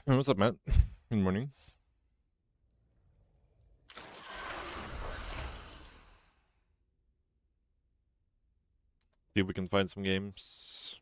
What's up, Matt? Good morning. See if we can find some games.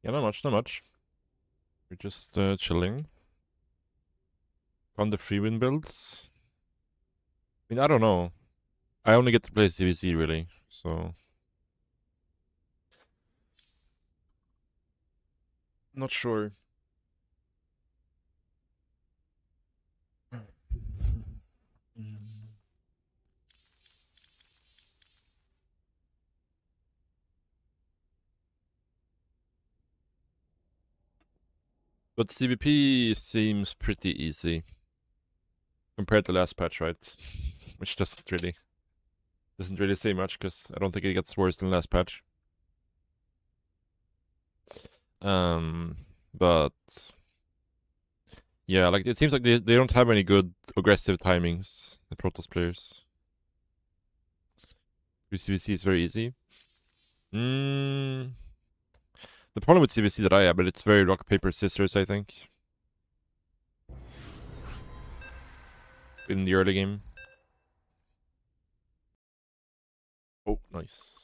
Yeah, not much, not much. We're just chilling. Found the free win builds. I mean, I don't know. I only get to play CVC, really, so... Not sure. But CVP seems pretty easy. Compared to last patch, right? Which doesn't really say much, because I don't think it gets worse than last patch. But... Yeah, like, it seems like they don't have any good aggressive timings, the Protoss players. CVC is very easy. The problem with CVC that I have, but it's very rock, paper, scissors, I think. In the early game. Oh, nice.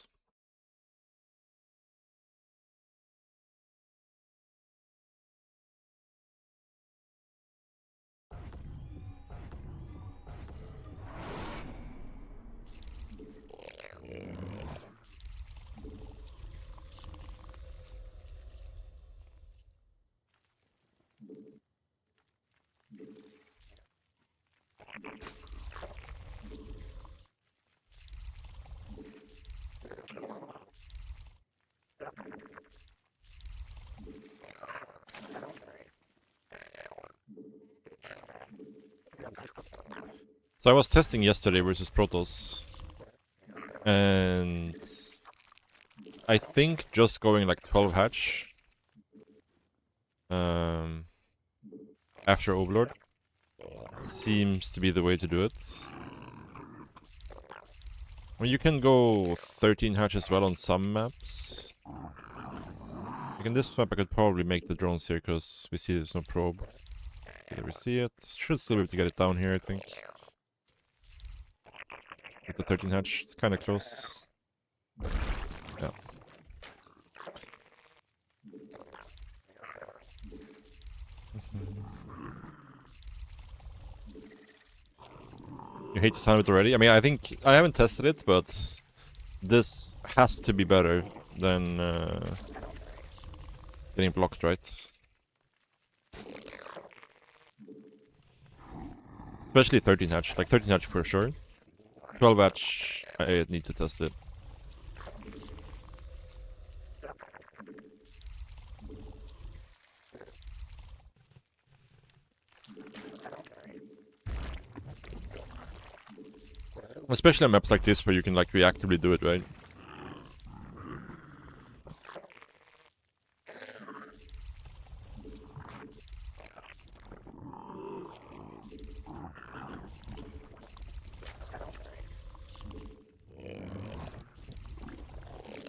So I was testing yesterday versus Protoss. And... I think just going like 12 hatch. After Overlord. Seems to be the way to do it. Well, you can go 13 hatch as well on some maps. Like in this map I could probably make the drones here, because we see there's no probe. Did we see it? Should still be able to get it down here, I think. With the 13 hatch, it's kind of close. Yeah. You hate the sound of it already? I mean, I think... I haven't tested it, but... This has to be better than... getting blocked, right? Especially 13 hatch. Like 13 hatch for sure. 12 hatch, I need to test it. Especially on maps like this where you can like reactively do it, right?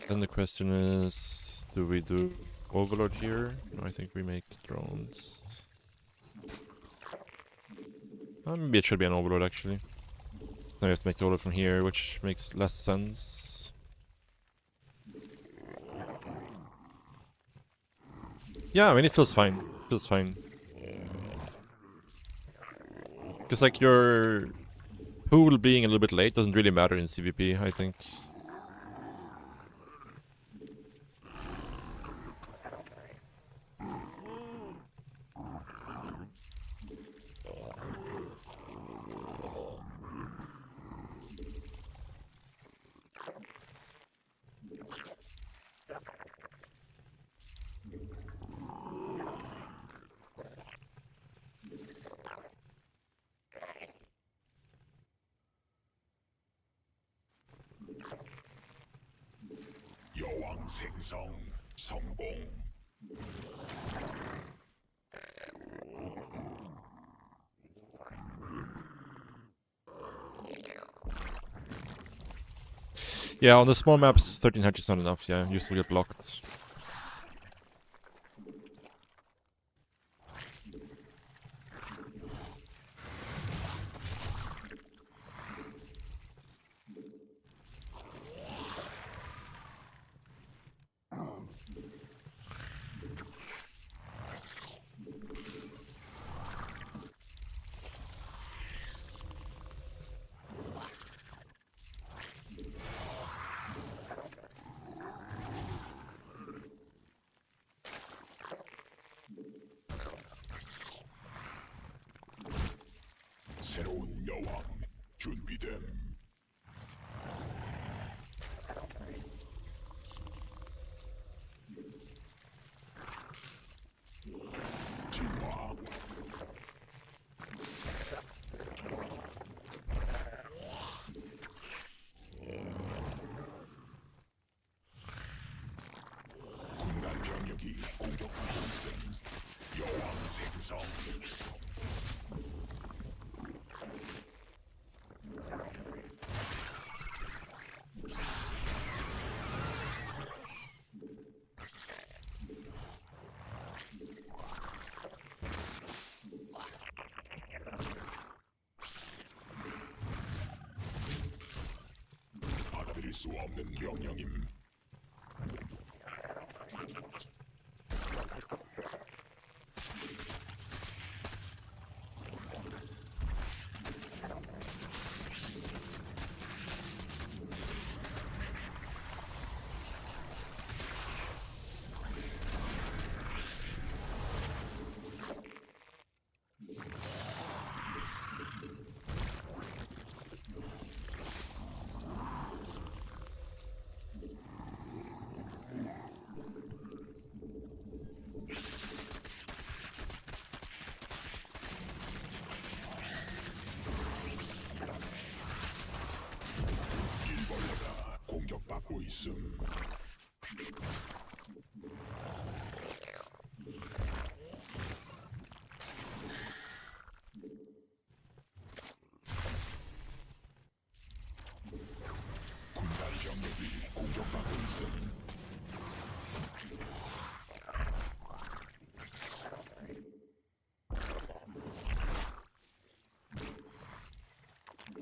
Then the question is, do we do Overlord here? No, I think we make drones. Maybe it should be an Overlord actually. Now we have to make the Overlord from here, which makes less sense. Yeah, I mean it feels fine. It feels fine. Because like your pool being a little bit late doesn't really matter in CVP, I think. 여왕 생성 성공. Yeah, on the small maps, 13 hatch is not enough, yeah, you still get blocked. 새로운 여왕 준비됨. 진화. 군단 병력이 공격하고 있음. 여왕 생성. 받아들일 수 없는 명령임. 일벌레가 공격받고 있음. 군단 병력이 공격받고 있음.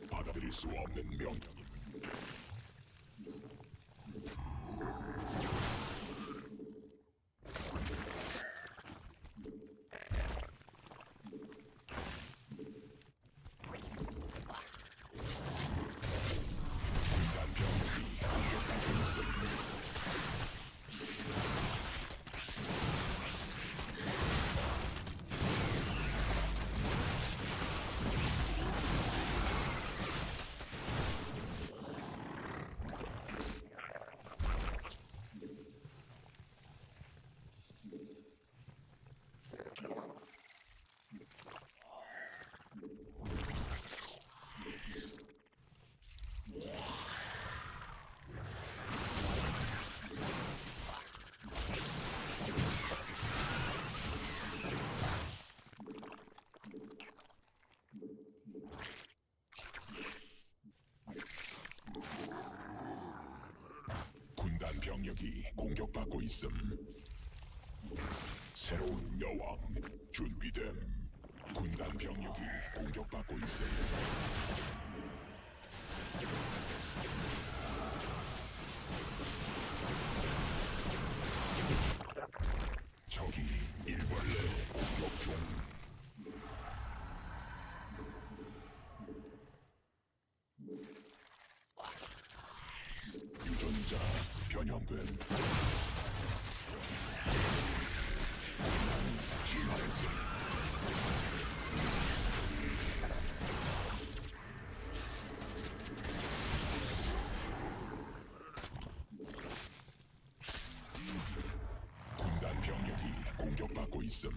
받아들일 수 없는 명령임. 군단 병력이 공격받고 있음. 병력이 공격받고 있음. 새로운 여왕 준비됨. 군단 병력이 공격받고 있음. 적이 일벌레 공격 중. 유전자 변형됨. 진화했음. 군단 병력이 공격받고 있음.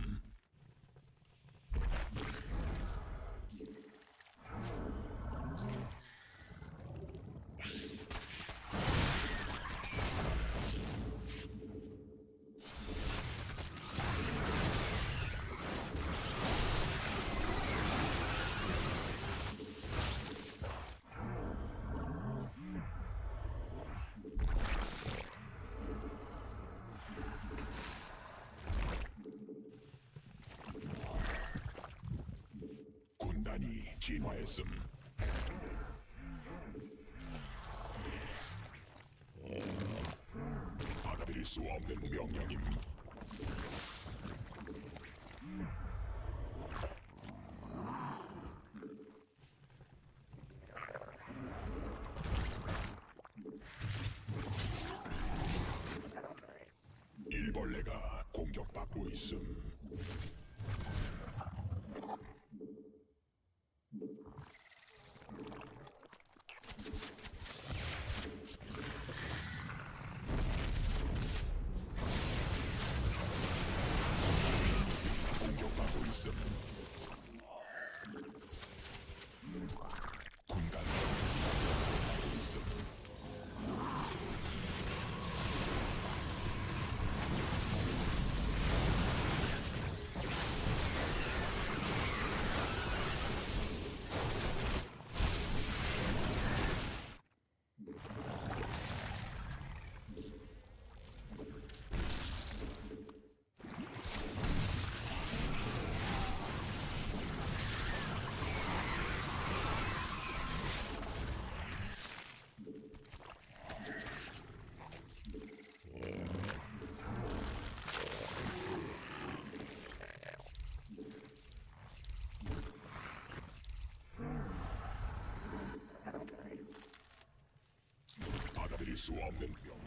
군단이 진화했음. 받아들일 수 없는 명령임. 일벌레가 공격받고 있음. 공격받고 있음. 군단 공격받고 있음. 받아들일 수 없는 명령.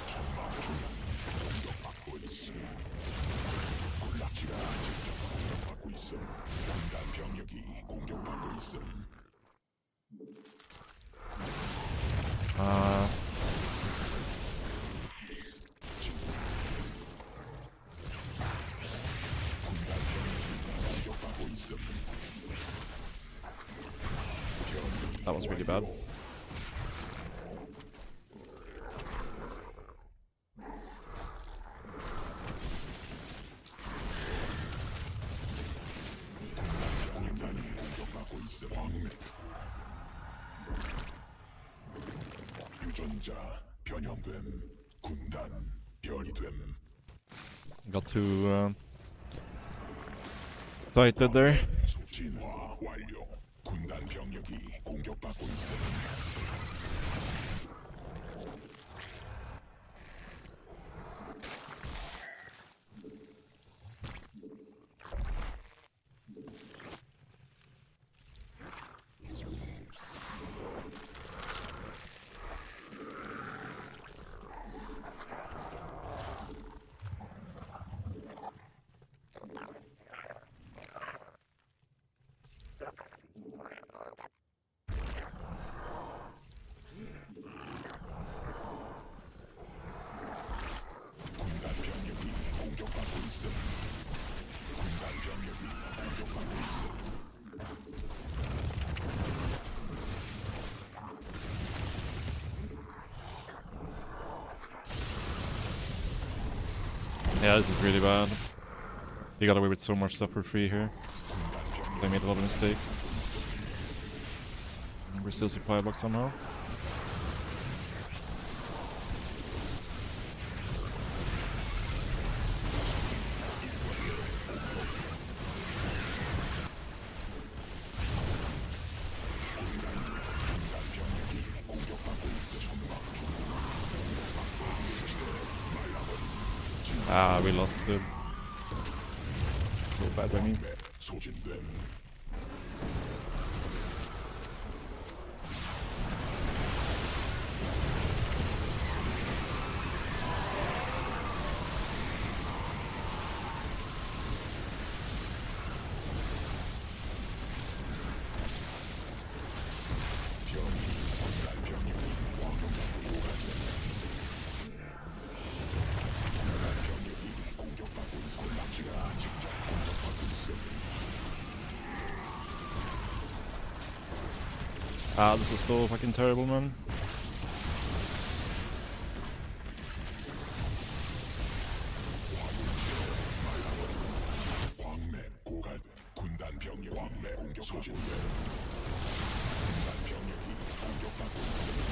천막 중앙이 공격받고 있음. 군락지가 직접 공격받고 있음. 군단 병력이 공격받고 있음. 아, 군단 병력이 공격받고 있음. that was really bad. 군단이 공격받고 있음. 광맥. 유전자 변형됨. 군단 별이 됨. Got too excited there. 진화 완료. 군단 병력이 공격받고 있음. 군단 병력이 공격받고 있음. 군단 병력이 공격받고 있음. Yeah, this is really bad. He got away with so much stuff for free here. I made a lot of mistakes. We're still supply blocked somehow. Ah, we lost it. So bad by me. 소진됨. Ah, this was so fucking terrible, man. 광맥 고갈 군단 병력 광맥 공격 소진됨. 군단 병력이 공격받고 있습니다.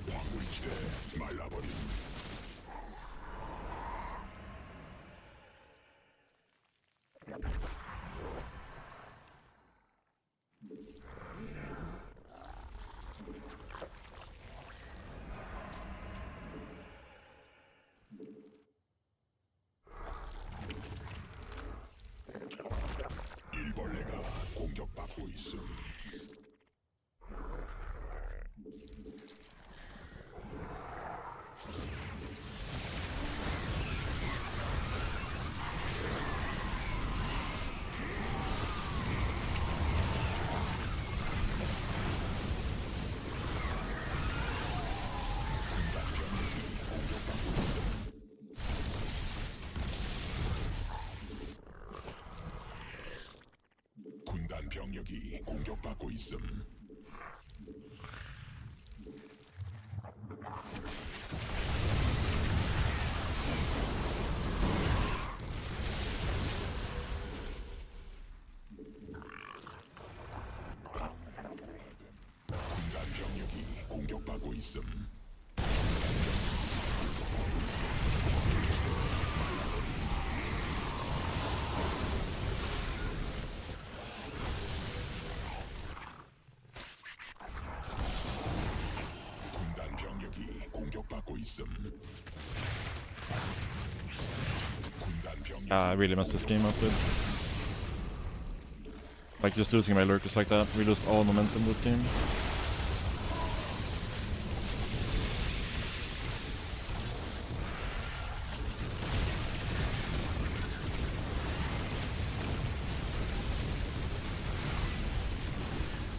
광물지대 말라버린. 일벌레가 공격받고 있음. 군단 병력이 공격받고 있음. 군단 병력이 공격받고 있음. 군단 병력이 공격받고 있음. 군단 병력 Ah, I really messed this game up with. Like, just losing my lurkers like that. We lost all momentum this game.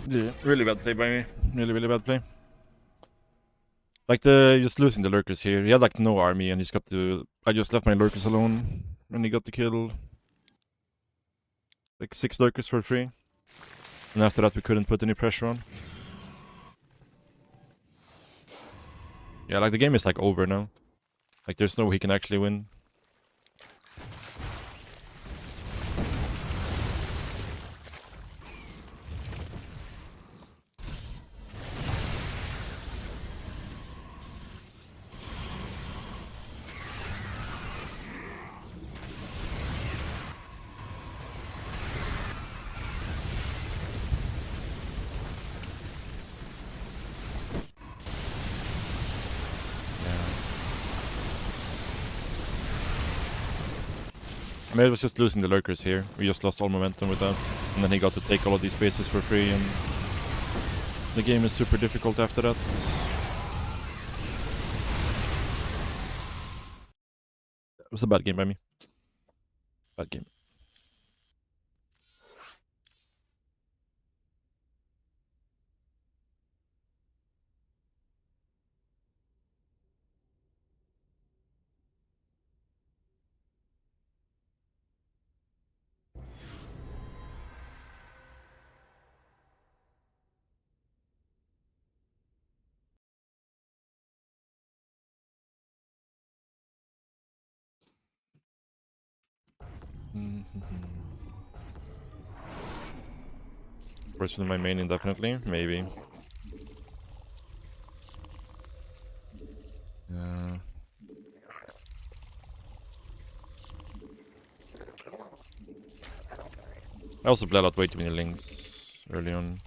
Yeah, really bad play by me. Really bad play. Like, just losing the lurkers here. He had like no army and he's got to... I just left my lurkers alone and he got the kill. Like 6 lurkers for free. And after that we couldn't put any pressure on. Yeah, like the game is like over now. Like there's no way he can actually win. I mean, it was just losing the lurkers here. We just lost all momentum with that. And then he got to take all of these spaces for free and the game is super difficult after that. It was a bad game by me. Bad game. First with my main indefinitely, maybe. I also bled out way too many links early on.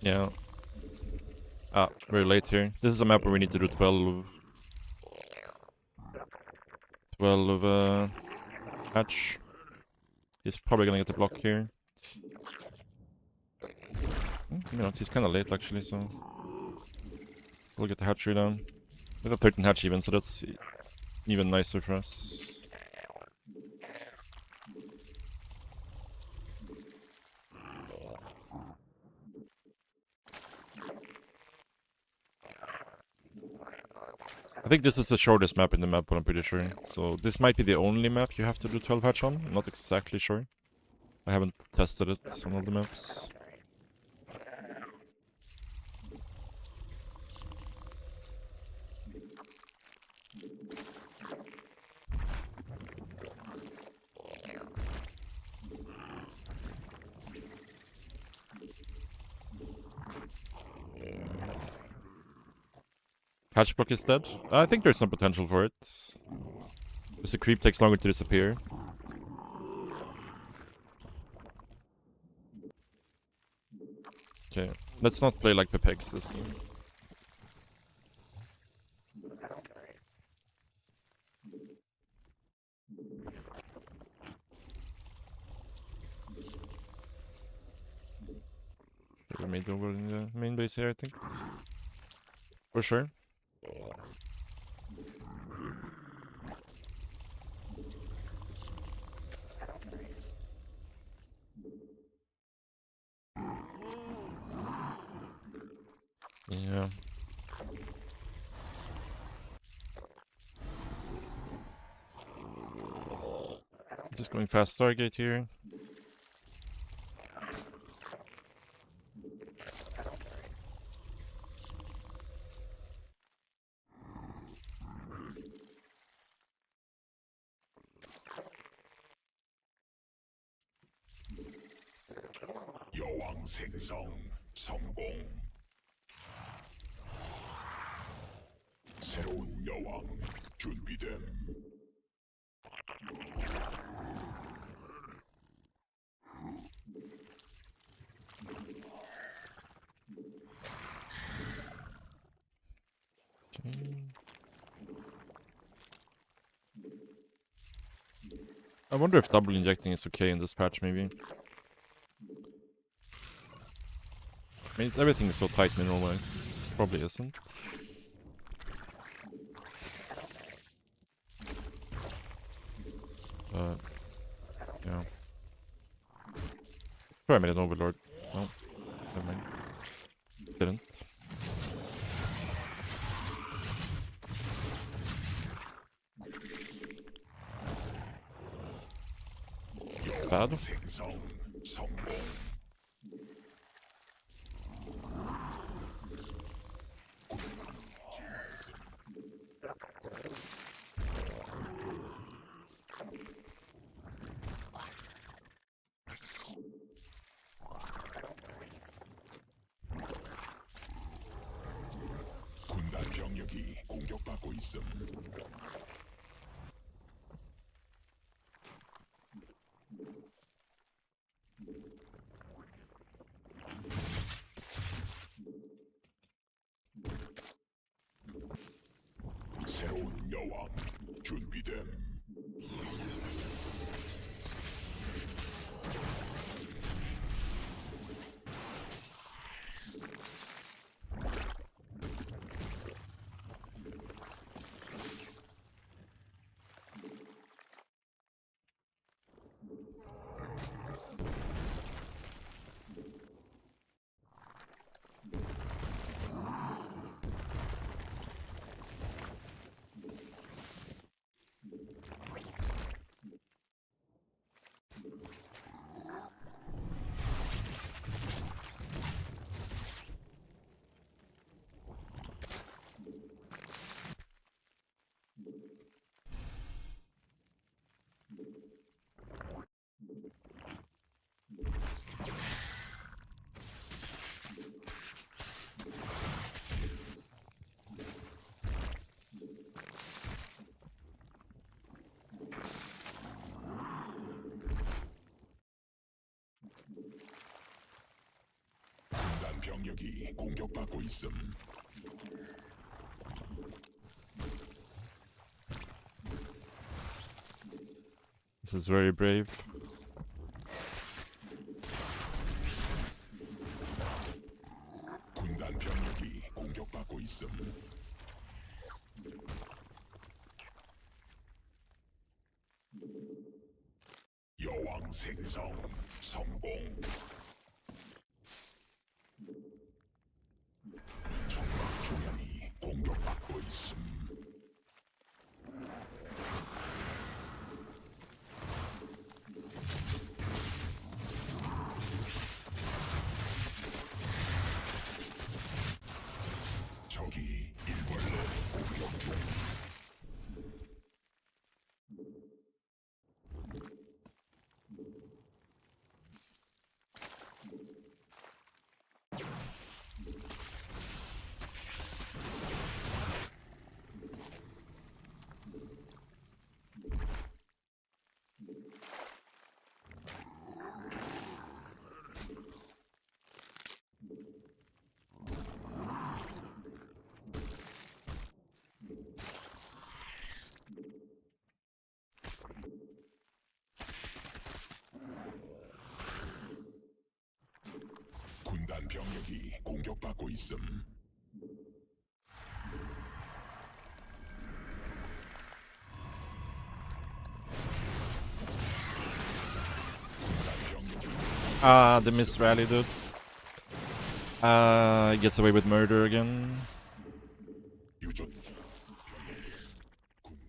Yeah. Ah, very late here. This is a map where we need to do 12 hatch. He's probably gonna get the block here. You know, he's kinda late actually, so we'll get the hatchery down. We have 13 hatch even, so that's even nicer for us. I think this is the shortest map in the map, but I'm pretty sure. So this might be the only map you have to do 12 hatch on. I'm not exactly sure. I haven't tested it on all the maps. Hatch block is dead. I think there's some potential for it. Because the creep takes longer to disappear. Okay, let's not play like Pepex this game. We made over in the main base here, I think. For sure. Yeah. Just going fast Stargate here. 여왕 생성 성공. 새로운 여왕 준비됨. Okay. I wonder if double injecting is okay in this patch, maybe. I mean, everything is so tight mineral-wise. Probably isn't. But, yeah. Sure, I made an overlord. No, never mind. Didn't. It's bad. 생성 성공. 군단 병력이 공격받고 있음. 새로운 여왕 준비됨. 병력이 공격받고 있음. This is very brave. 군단 병력이 공격받고 있음. 여왕 생성 성공. 천막 중앙이 공격받고 있음. 적이 일벌레 공격 중. 군단 병력이 공격받고 있음. Ah, the miss rally, dude. Gets away with murder again. 유전 군단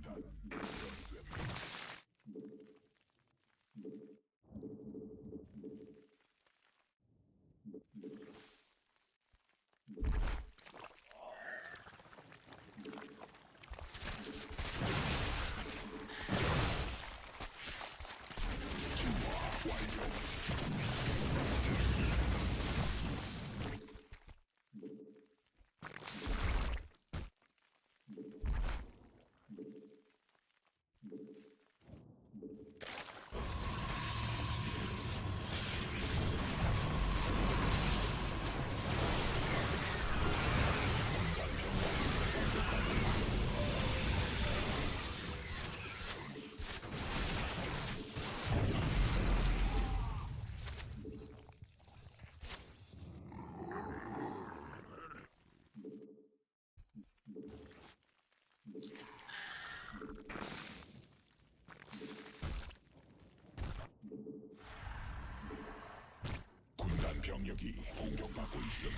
군단 병력이 공격받고 있음.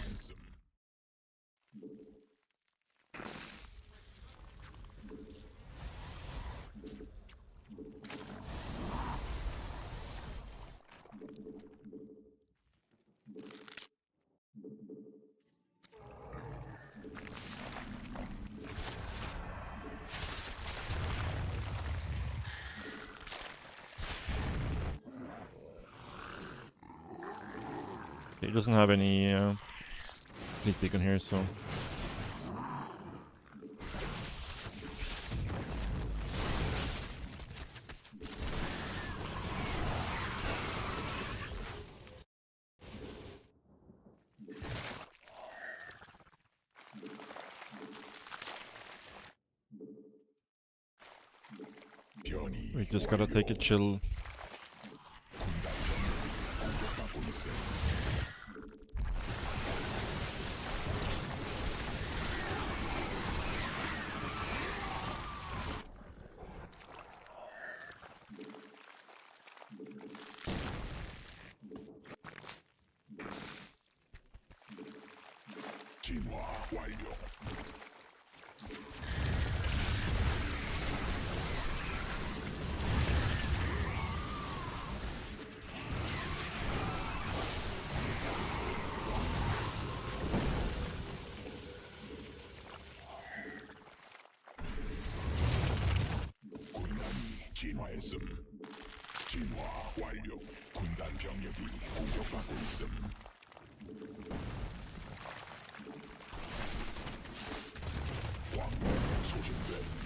He doesn't have any sneak peek on here, so 변이 we just gotta take it chill. 공격받고 있음. 진화 완료. 군단이 진화했음. 진화 완료. 군단 병력이 공격받고 있음. 광물 소진됨.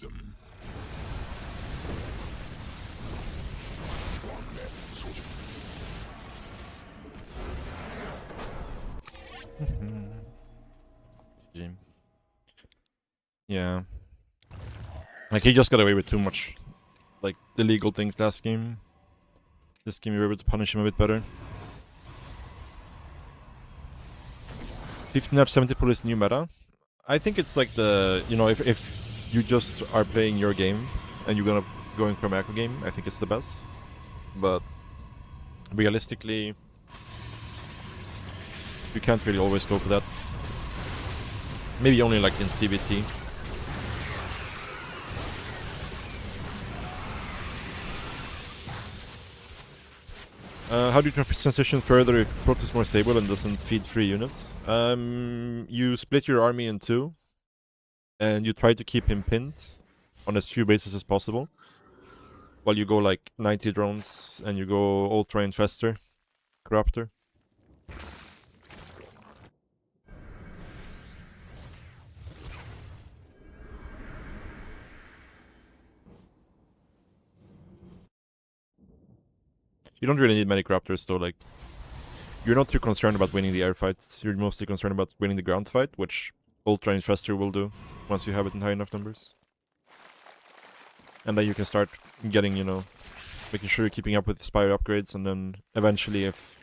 있음. 왕래 소중. GG. Yeah. Like, he just got away with too much, like, illegal things last game. This game, we were able to punish him a bit better. 15 out 70 pull is new meta. I think it's like the, you know, if you just are playing your game and you're going for a macro game, I think it's the best. But realistically, you can't really always go for that. Maybe only like in CBT. How do you transition further if the prot is more stable and doesn't feed free units? You split your army in two, and you try to keep him pinned on as few bases as possible. While you go like 90 drones, and you go Ultra Infestor, Corruptor. You don't really need many Corruptors though, like... You're not too concerned about winning the air fights, you're mostly concerned about winning the ground fight, which Ultra Infestor will do, once you have it in high enough numbers. And then you can start getting, you know, making sure you're keeping up with the Spire upgrades, and then eventually if...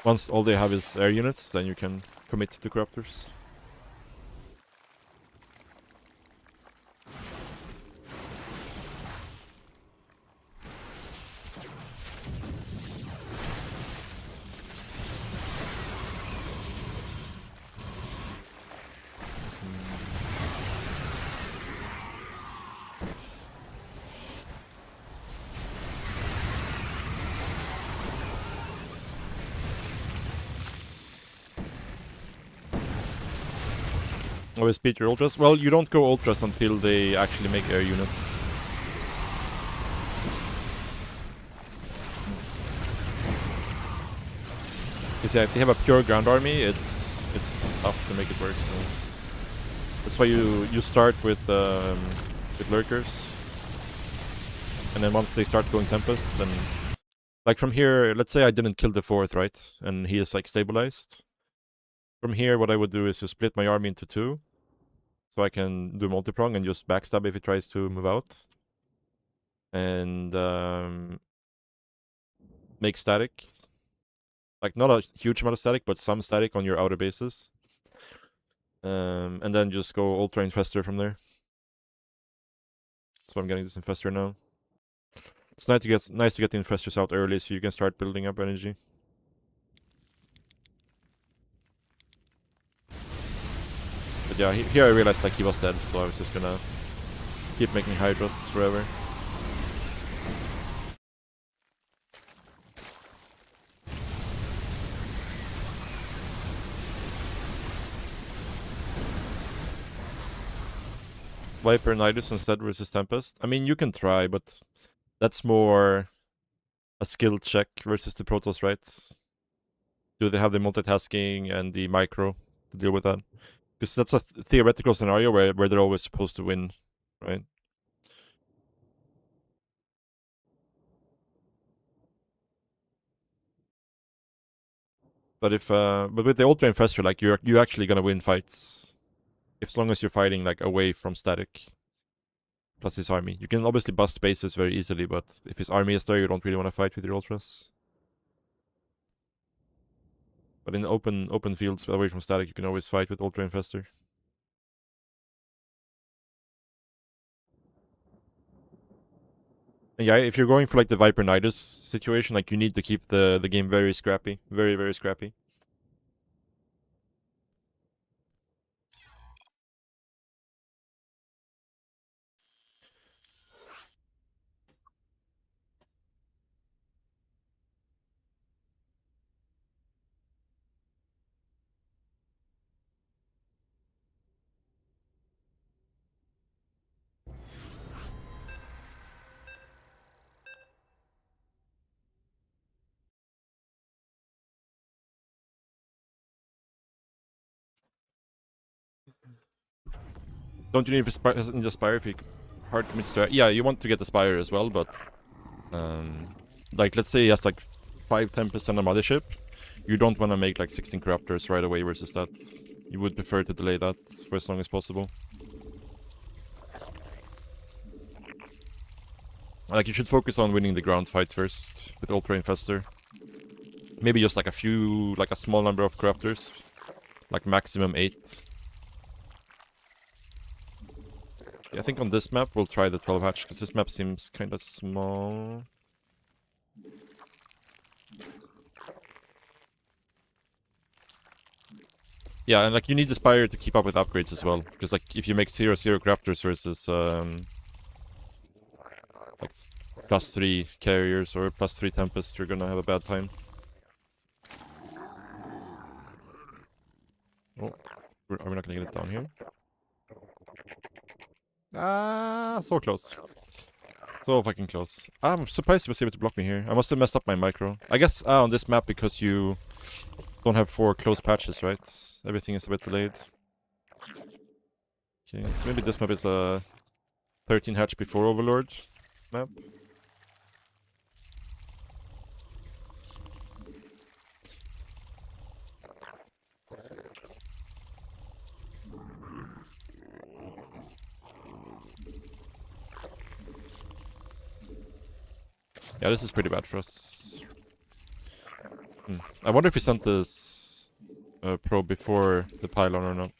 Once all they have is air units, then you can commit to Corruptors. Always beat your ultras? Well, you don't go ultras until they actually make air units. Because yeah, if they have a pure ground army, it's tough to make it work. So that's why you start with lurkers, and then once they start going Tempest, then like from here, let's say I didn't kill the fourth, right, and he is like stabilized. From here, what I would do is to split my army into two, so I can do multi-prong and just backstab if he tries to move out. And make static. Like, not a huge amount of static, but some static on your outer bases. And then just go Ultra Infestor from there. So I'm getting this Infestor now. It's nice to get the Infestors out early so you can start building up energy. But yeah, here I realized like he was dead, so I was just gonna keep making Hydras forever. Viper Nidus instead versus Tempest. I mean, you can try, but that's more a skill check versus the Protoss, right? Do they have the multitasking and the micro to deal with that? Because that's a theoretical scenario where they're always supposed to win, right? But if but with the Ultra Infestor, like you're actually gonna win fights, as long as you're fighting like away from static. Plus his army, you can obviously bust bases very easily, but if his army is there, you don't really want to fight with your ultras. But in open fields away from static, you can always fight with Ultra Infestor. And yeah, if you're going for like the Viper Nidus situation, like you need to keep the game very scrappy, very scrappy. Don't you need Ninja Spire Peak? hard commit strat. Yeah, you want to get the Spire as well, but like let's say he has like 5-10% of mothership. You don't want to make like 16 Corruptors right away versus that. You would prefer to delay that for as long as possible. Like you should focus on winning the ground fight first with Ultra Infestor. Maybe just like a small number of Corruptors. Like maximum 8. Yeah, I think on this map we'll try the 12 hatch, because this map seems kind of small. Yeah, and like you need the Spire to keep up with upgrades as well. Because like if you make 0-0 Raptors versus like +3 carriers or +3 Tempest, you're gonna have a bad time. Oh, are we not gonna get it down here? Ah, so close. So fucking close. I'm surprised he was able to block me here. I must have messed up my micro. I guess on this map because you don't have 4 close patches, right? Everything is a bit delayed. Okay, so maybe this map is a 13 hatch before Overlord map. Yeah, this is pretty bad for us. I wonder if we sent this probe before the pylon or not.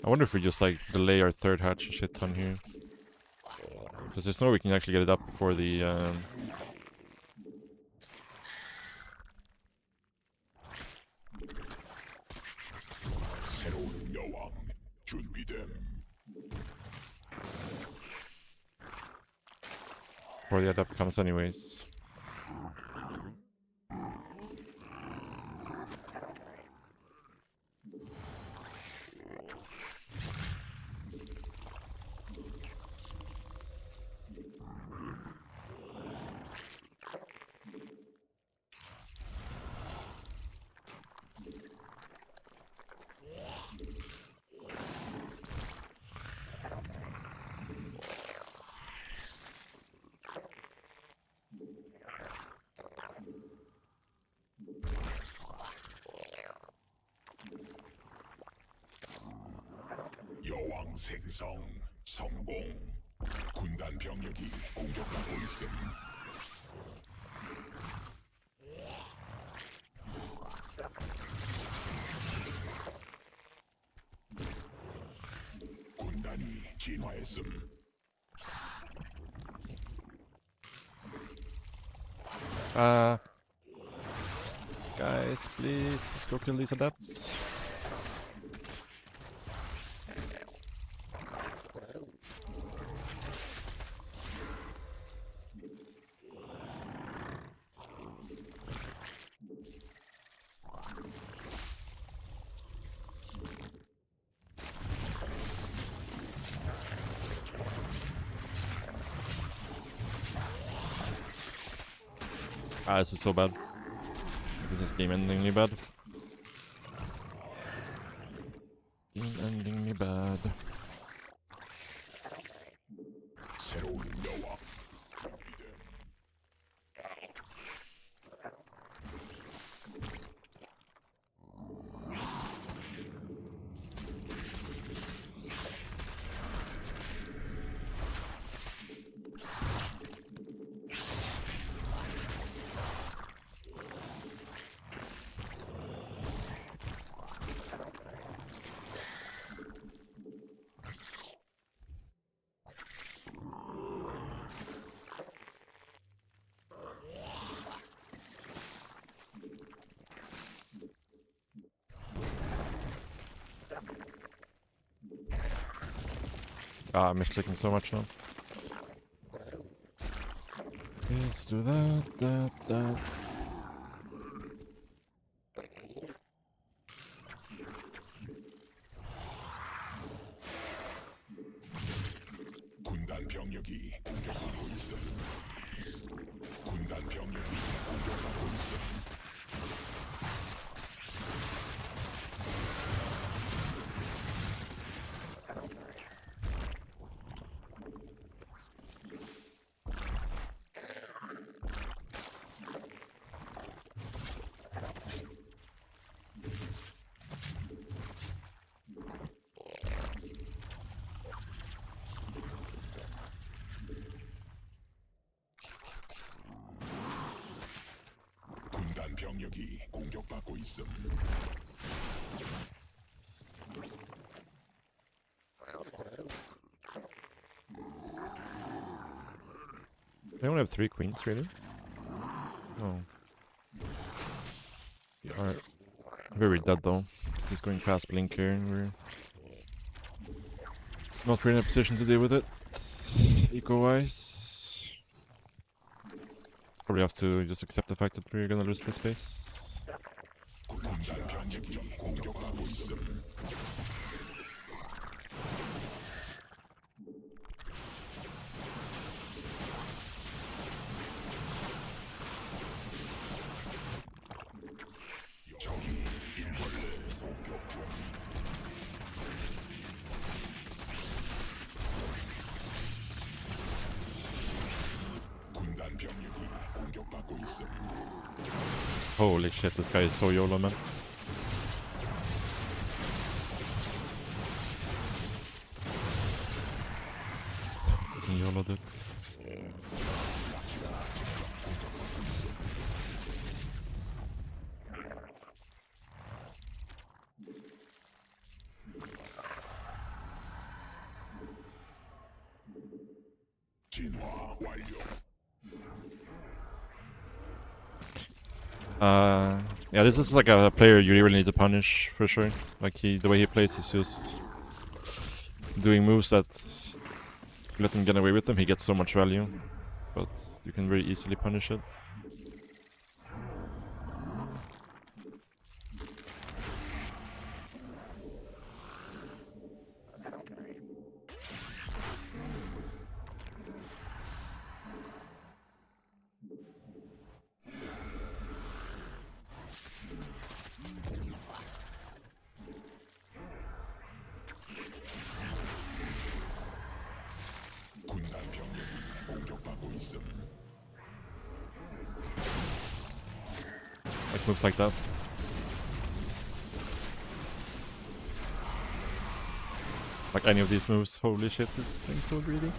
I wonder if we just like delay our 3rd hatch a shit ton here. Because there's no way we can actually get it up before the 새로운 여왕 준비됨. before the adept comes anyways. 여왕 생성 성공. 군단 병력이 공격하고 있음. 군단이 진화했음. Guys, please just go kill these adepts. This is so bad. This is game endingly bad. Game endingly bad. 새로운 여왕 Ah, I'm misclicking so much now. Let's do that. 군단 병력이 공격받고 있어. 군단 병력이 공격받고 있어. 군단 병력이 공격받고 있어. They only have 3 queens, really? Oh. We are very dead though. He's going past blink here and we're not really in a position to deal with it. Eco-wise. Probably have to just accept the fact that we're gonna lose this space. 군단 병력이 공격받고 있어. 적이 일벌레 공격 중. 군단 병력이 공격받고 있어. Holy shit, this guy is so YOLO, man. Fucking YOLO, dude. 진화 완료. Yeah, this is like a player you really need to punish for sure. Like the way he plays is just doing moves that let him get away with them. He gets so much value, but you can very easily punish it. 군단 병력이 공격받고 있어. Like moves like that. Like any of these moves. Holy shit, he's playing so greedy.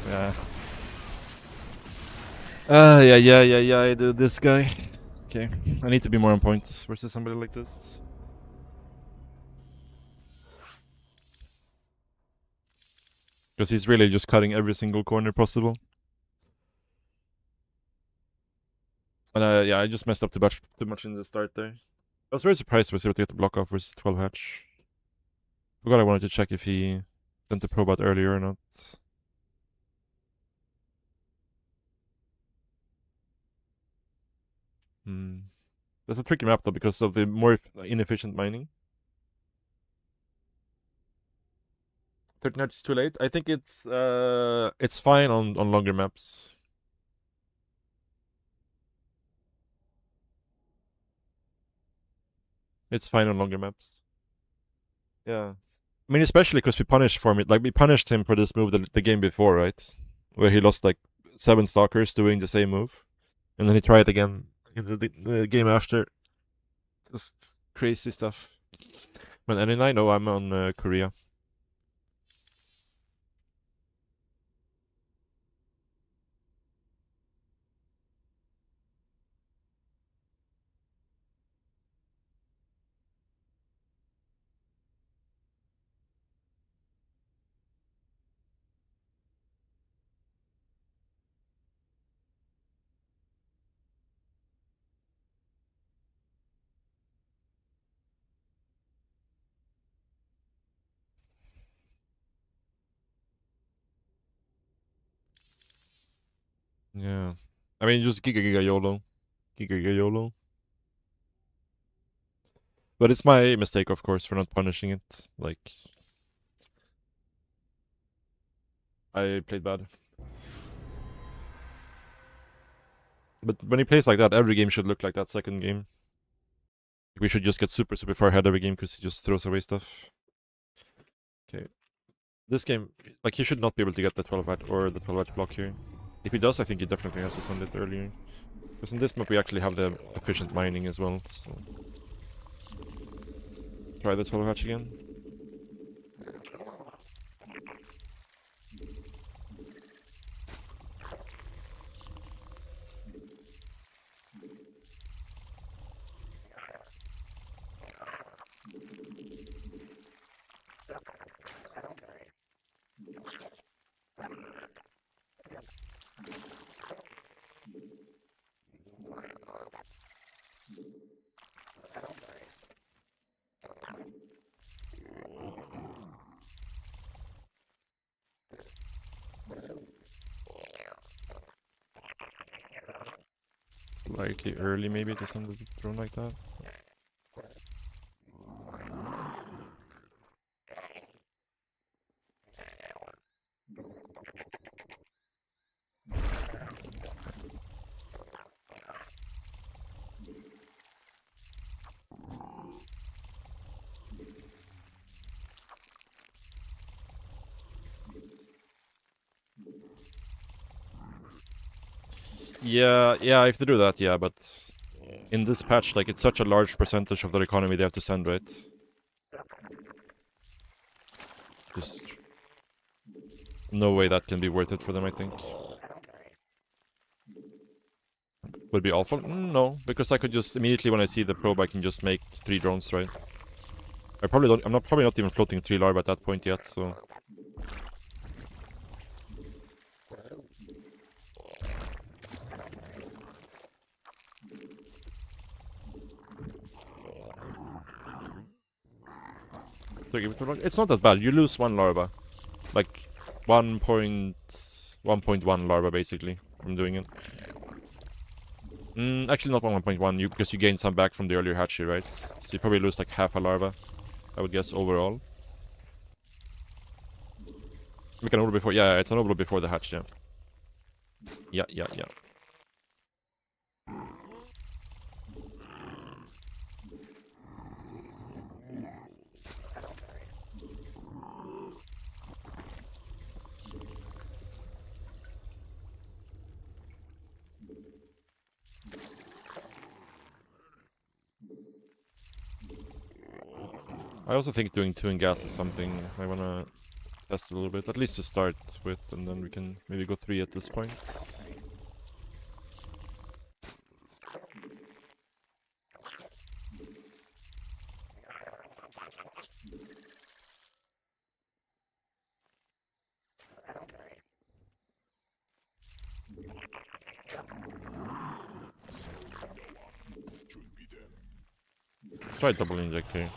Yeah. Yeah, dude, this guy. Okay, I need to be more on point versus somebody like this. Because he's really just cutting every single corner possible. And yeah, I just messed up too much in the start there. I was very surprised I was able to get the block off versus 12 hatch. Forgot I wanted to check if he sent the probe out earlier or not. That's a tricky map though because of the more inefficient mining. 13 hatch is too late. I think it's fine on longer maps. It's fine on longer maps. Yeah. I mean, especially because we punished for it. Like, we punished him for this move the game before, right? Where he lost, like, 7 stalkers doing the same move. And then he tried again in the game after. Just crazy stuff. But and I know I'm on Korea. Yeah. I mean, just Giga YOLO. Giga YOLO. But it's my mistake, of course, for not punishing it. Like, I played bad. But when he plays like that, every game should look like that second game. We should just get super far ahead every game because he just throws away stuff. Okay. This game, like, he should not be able to get the 12 edge or the 12 edge block here. If he does, I think he definitely has to send it earlier. Because in this map we actually have the efficient mining as well, so... Try the 12 edge again. Slightly early maybe to send the drone like that. Yeah, I have to do that, yeah, but in this patch, like, it's such a large percentage of their economy they have to send, right? Just no way that can be worth it for them, I think. Would be awful? No, because I could just immediately when I see the probe, I can just make 3 drones, right? I probably don't. I'm probably not even floating 3 larvae at that point yet, so. It's not that bad. You lose 1 larva, like 1.1 larva basically from doing it. Actually not 1.1, because you gain some back from the earlier hatchery, right? So you probably lose like half a larva, I would guess, overall. Make an overload before, yeah, it's an overload before the hatch, yeah. Yeah. I also think doing 2 in gas is something I wanna test a little bit, at least to start with, and then we can maybe go 3 at this point. Try double inject here.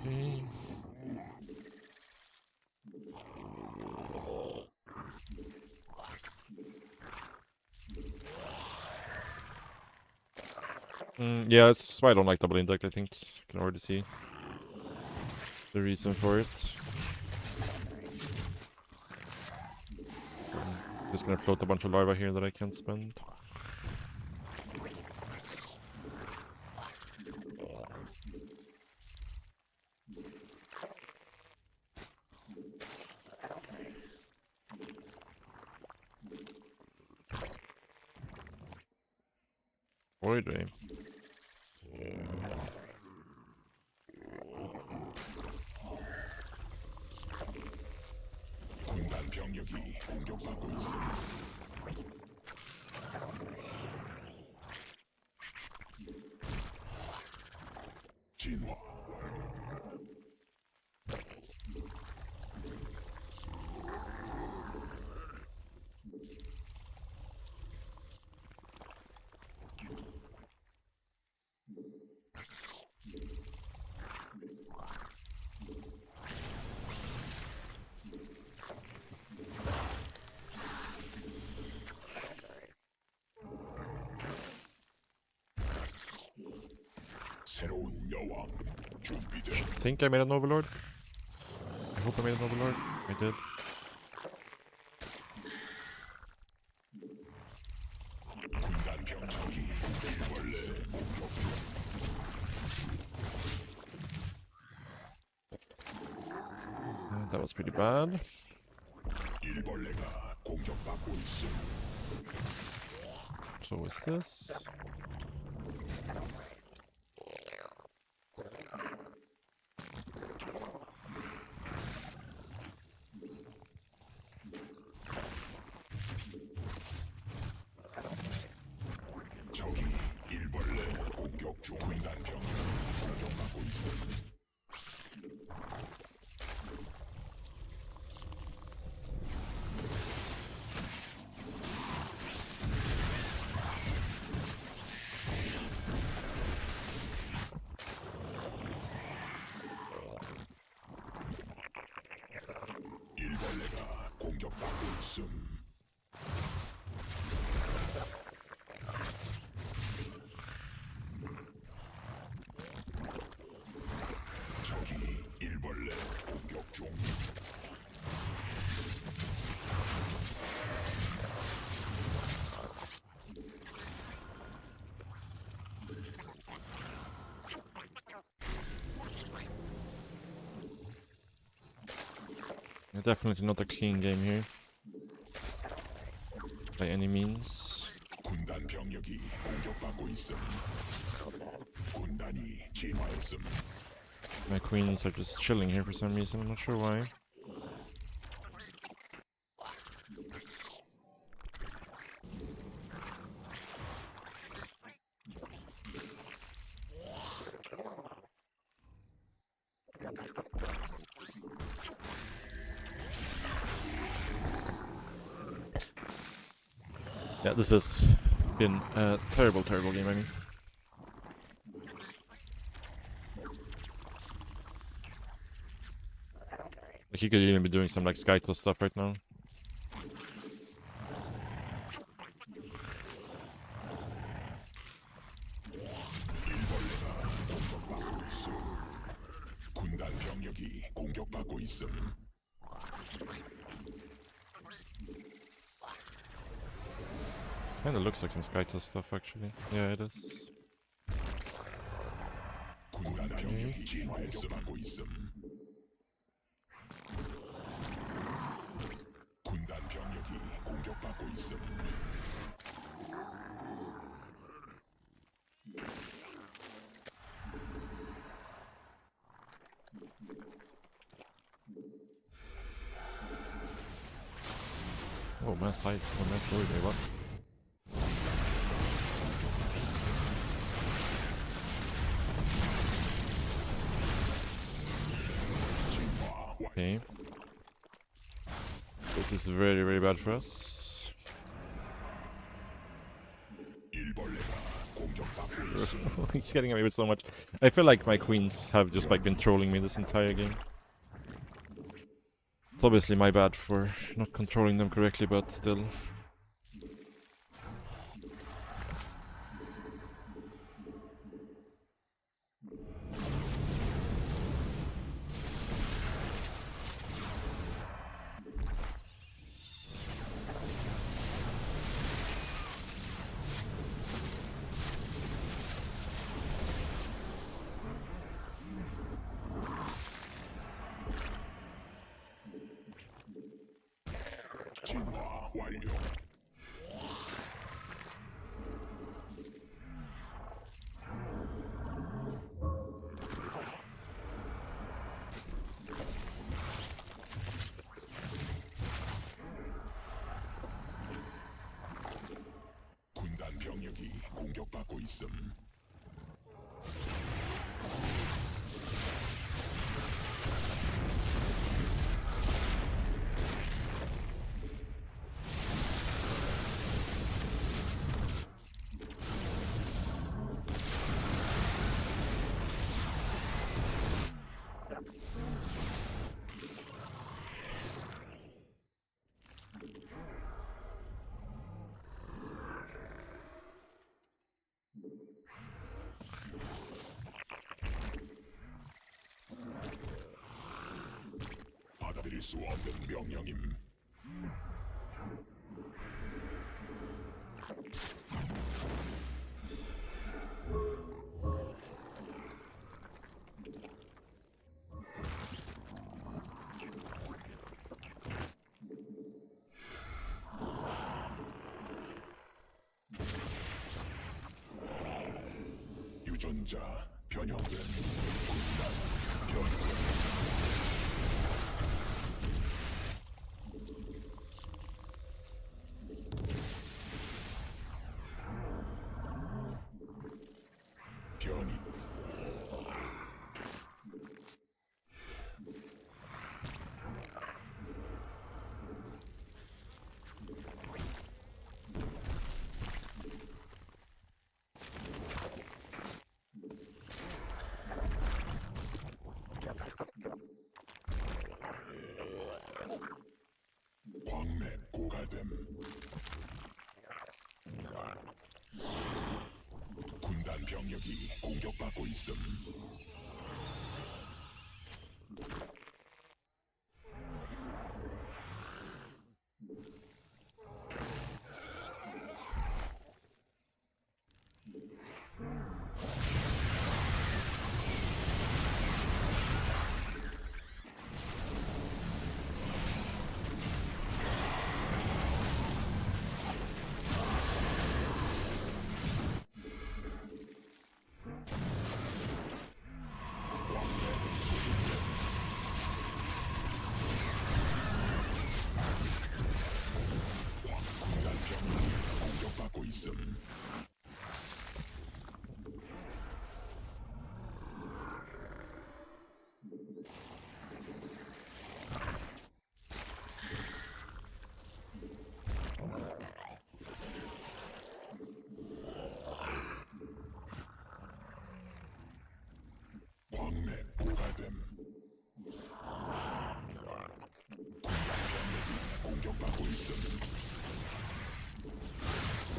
Okay. Yeah, it's why I don't like double inject, I think. You can already see the reason for it. I'm just gonna float a bunch of larvae here that I can't spend. Oj då. 군단 병력이 공격받고 있습니다. 진화. 새로운 여왕 준비돼. I think I made an overlord. I hope I made an overlord. I did. 군단 병력이 일벌레 공격 중. That was pretty bad. 일벌레가 공격받고 있음. So what's this? 적이 일벌레 공격 중. 군단 병력 공격받고 있음. 일벌레가 공격받고 있음. 적이 일벌레 공격 중. Definitely not a clean game here. By any means. 군단 병력이 공격받고 있음. 군단이 진화했음. My queens are just chilling here for some reason, I'm not sure why. Yeah, this has been a terrible, terrible game, I mean. Like, he could even be doing some, like, SC2 stuff right now. 일벌레가 공격받고 있음. 군단 병력이 공격받고 있음. Kinda looks like some SC2 stuff, actually. Yeah, it is. 군단 병력이 진화했음. 있음. 군단 병력이 공격받고 있음. Oh, mass height. Oh, mass load there, what? 진화 완. Okay. This is very, very bad for us. 일벌레가 공격받고 있음. He's getting away with so much. I feel like my queens have just like been trolling me this entire game. It's obviously my bad for not controlling them correctly, but still. 진화 완료. 군단 병력이 공격받고 있음. 지킬 수 없는 명령임. 유전자 변형된 군단 변형. 변이 광맥 고갈됨. 군단 병력이 공격받고 있음. 군단 병력이 공격받고 있음. 광맥 고갈됨. 군단 병력이 공격받고 있음.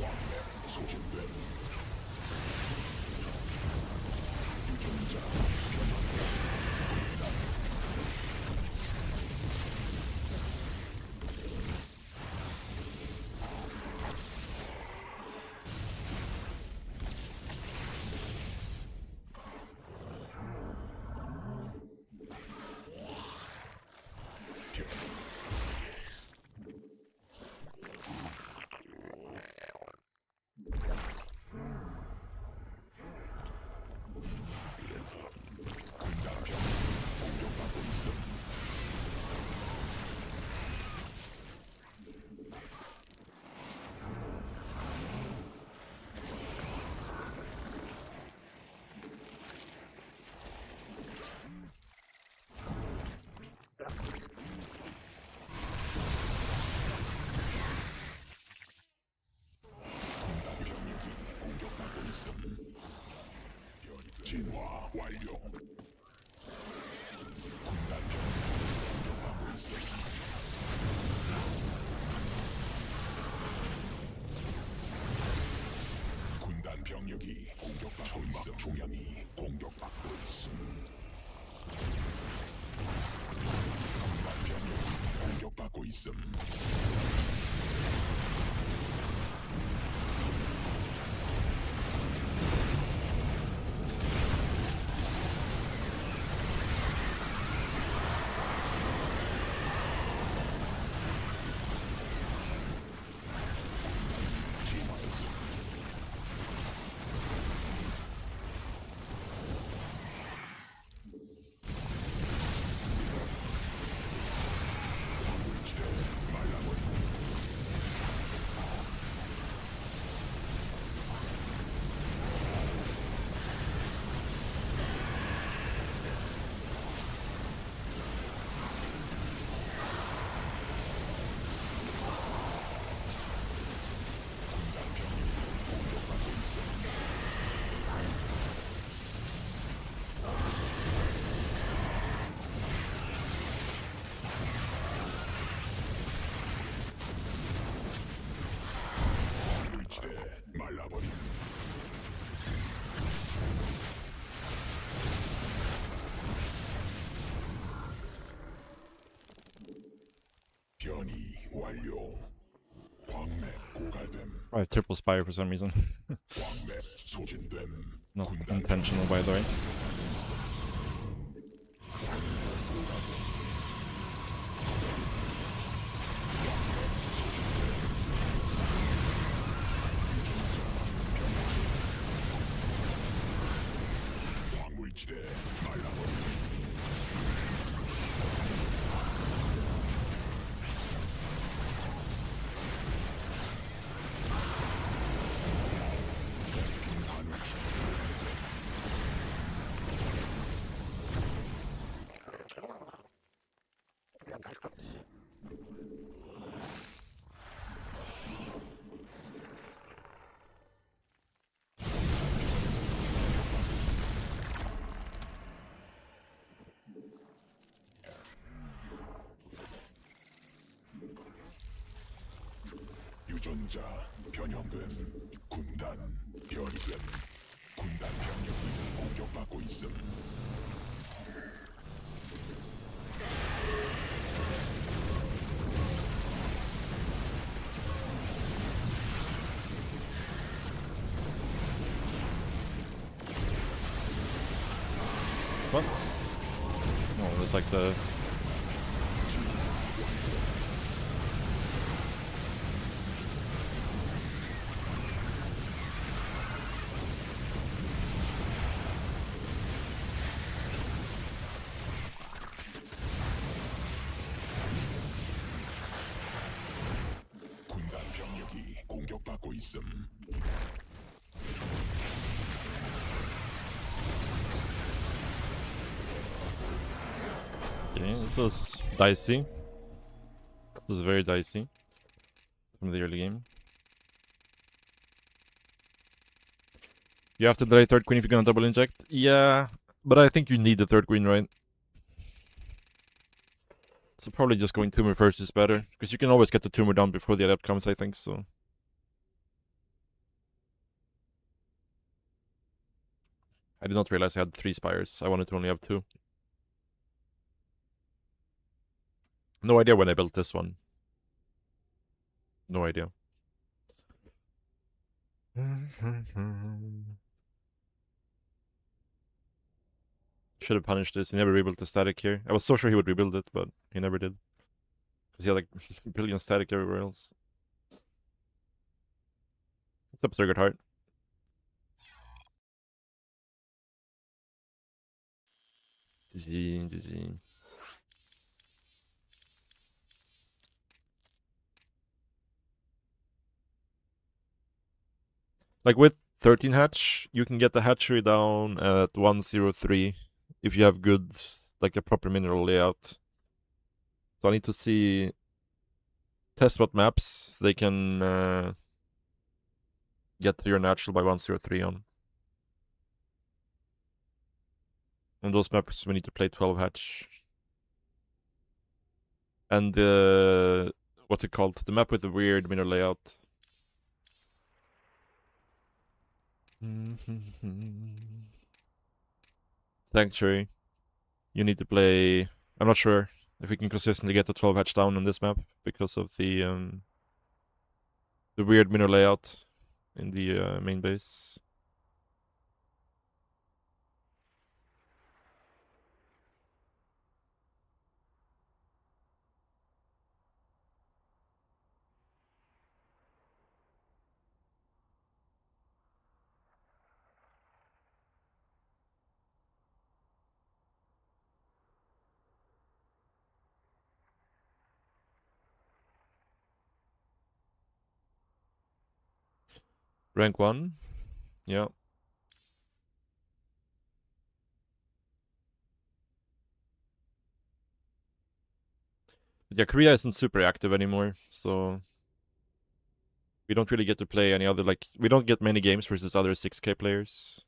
광맥 소진됨. 유전자 변형됨. 군단 병력이 공격받고 있음. 군단 병력이 공격받고 있음. 진화 완료. 군단 병력이 공격받고 있음. 군단 병력이 공격받고 있음. 중량이 공격받고 있음. 군단 병력이 공격받고 있음. 말라버리 완료. 광맥 고갈됨. I have triple spire for some reason. 광맥 소진됨. Not 군단 intentional, by the way. 광물지대 말라버림. 유전자 변형됨. 군단 변이됨. 군단 병력이 공격받고 있음. What? Oh, it's like the... 군단 병력이 공격받고 있음. Okay, this was dicey. This was very dicey from the early game. You have to delay third queen if you're gonna double inject. Yeah, but I think you need the third queen, right? So probably just going tumor first is better, because you can always get the tumor down before the adept comes, I think, so. I did not realize I had 3 spires. I wanted to only have 2. No idea when I built this one. No idea. Should have punished this. He never rebuilt the static here. I was so sure he would rebuild it, but he never did. Because he had like a billion static everywhere else. What's up, Surgard Heart? GG. Like with 13 hatch, you can get the hatchery down at 103 if you have good, like a proper mineral layout. So I need to see test what maps they can get to your natural by 103 on. And those maps we need to play 12 hatch. And what's it called? The map with the weird mineral layout. Sanctuary. You need to play... I'm not sure if we can consistently get the 12 hatch down on this map because of the weird mineral layout in the main base. Rank 1. Yeah. But yeah, Korea isn't super active anymore, so we don't really get to play any other, like, we don't get many games versus other 6K players.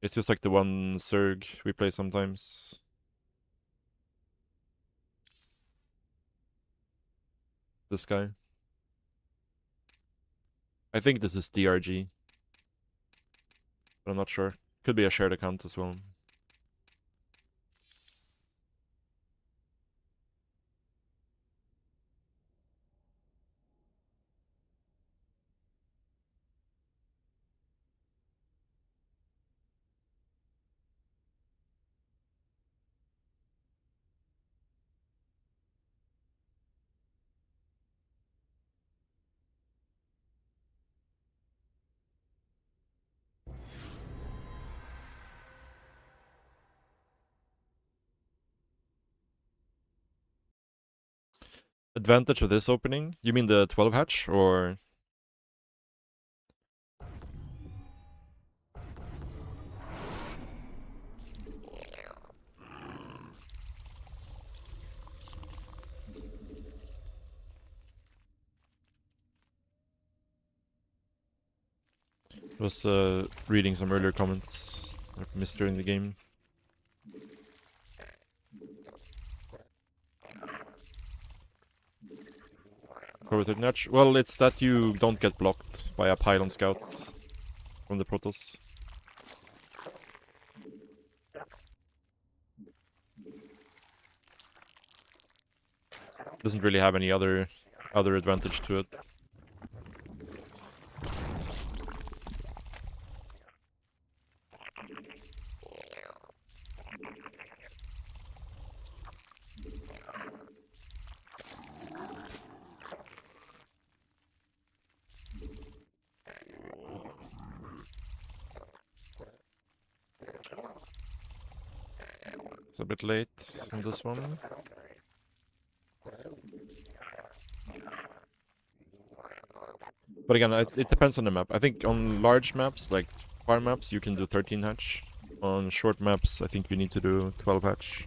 It's just like the one Zerg we play sometimes. This guy. I think this is DRG. But I'm not sure. Could be a shared account as well. Advantage of this opening? You mean the 12 hatch, or? I was reading some earlier comments I missed during the game. Over 13 hatch? Well, it's that you don't get blocked by a pylon scout from the Protoss. Doesn't really have any other advantage to it. It's a bit late on this one. But again, it depends on the map. I think on large maps, like farm maps, you can do 13 hatch. On short maps, I think you need to do 12 hatch.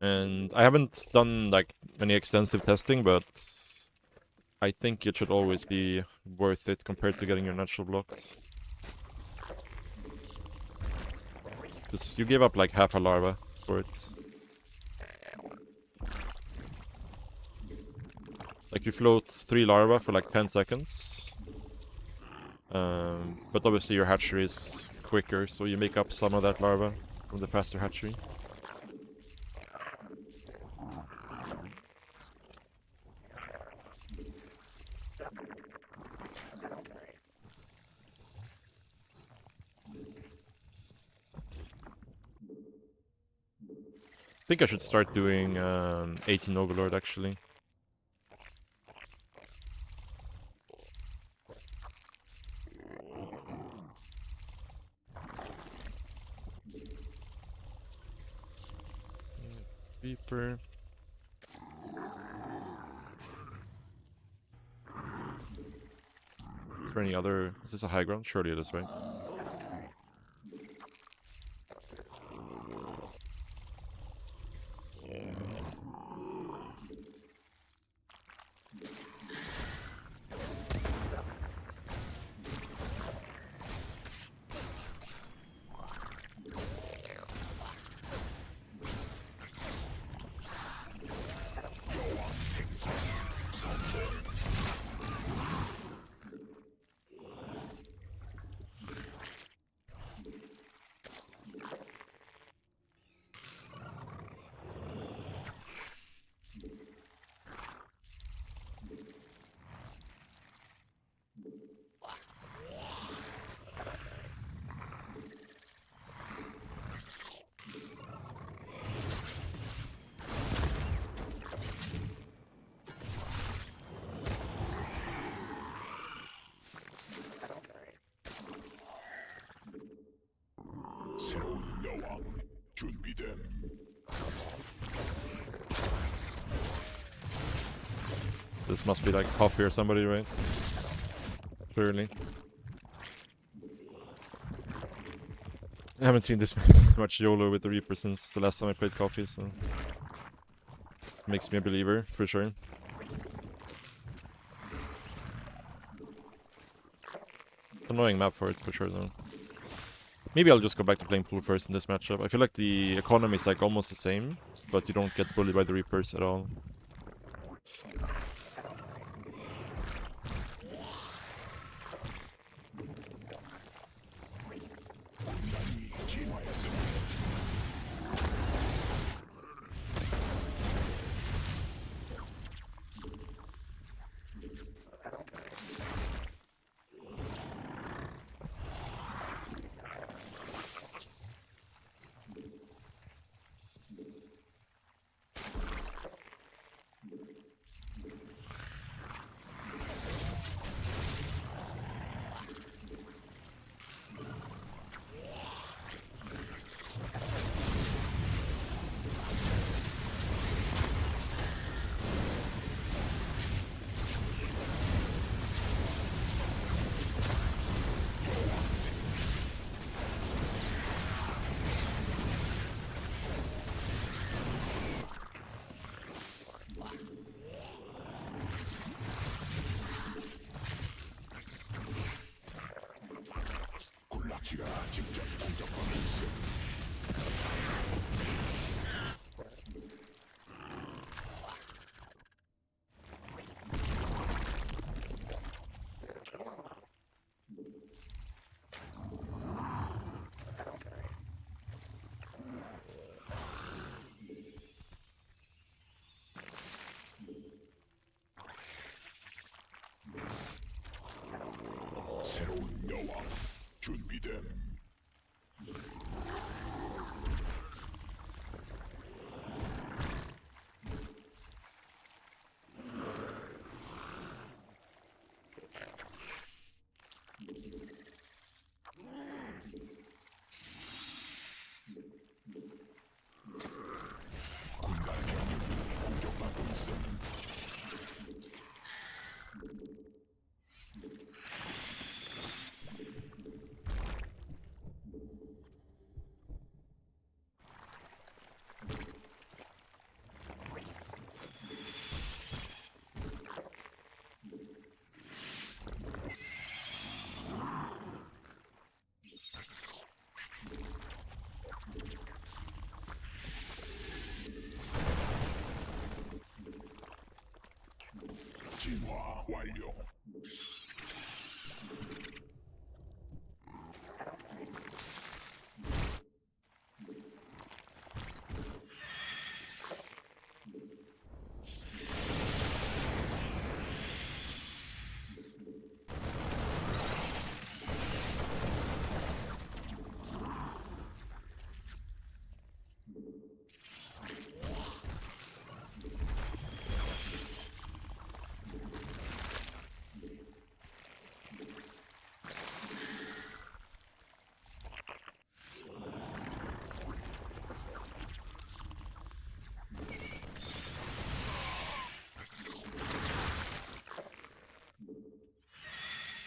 And I haven't done like any extensive testing, but I think it should always be worth it compared to getting your natural blocked. Because you give up like half a larva for it. Like you float 3 larvae for like 10 seconds. But obviously your hatchery is quicker, so you make up some of that larva from the faster hatchery. I think I should start doing 18 Overlord actually. Reaper. Is there any other... Is this a high ground? Surely it is, right? 새로운 여왕 준비됨. This must be like Coffee or somebody, right? Clearly. I haven't seen this much YOLO with the Reaper since the last time I played Coffee, so... Makes me a believer, for sure. Annoying map for it, for sure, though. Maybe I'll just go back to playing pool first in this matchup. I feel like the economy is like almost the same, but you don't get bullied by the Reapers at all. 여왕 준비됨. 군단 병력이 공격받고 있음. 진화 완료.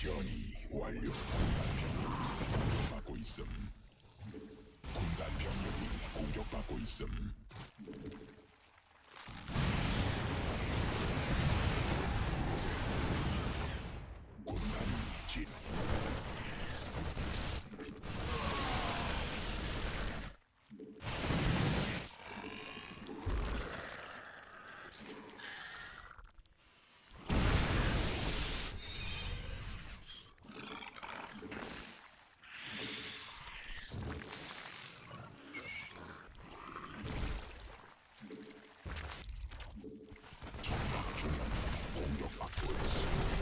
변이 완료. 공격받고 있음. 군단 병력이 공격받고 있음. 군단이 진. 공격받고 있음.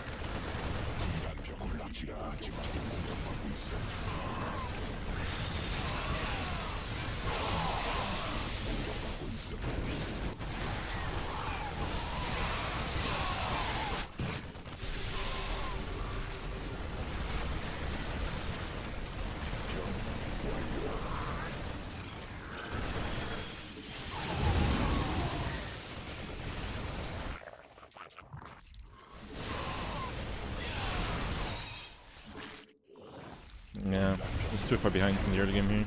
군단 병을 납치하지만 공격받고 있음. 공격받고 있음. Yeah, he's too far behind from the early game here.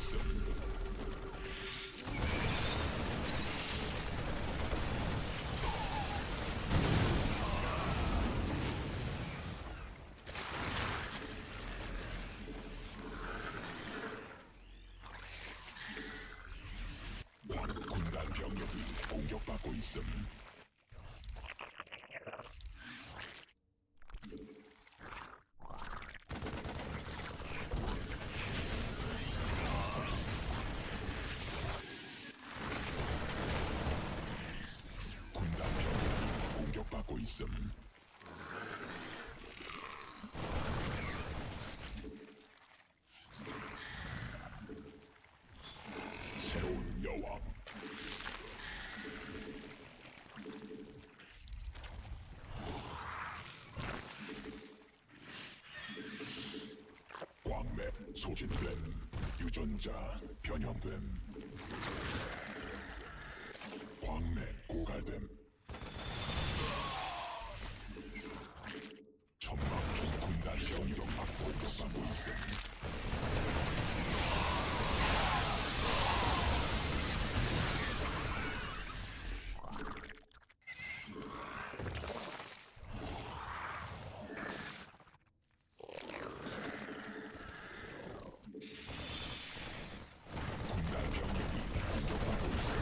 군단 병력이 공격받고 있음. 군단 병력이 공격받고 있음. 새로운 여왕. 광맥 소진됨. 유전자 변형됨. 광맥 고갈됨. 천막 중 군단 병력만 공격받고 있음. 군단 병력이 공격받고 있음.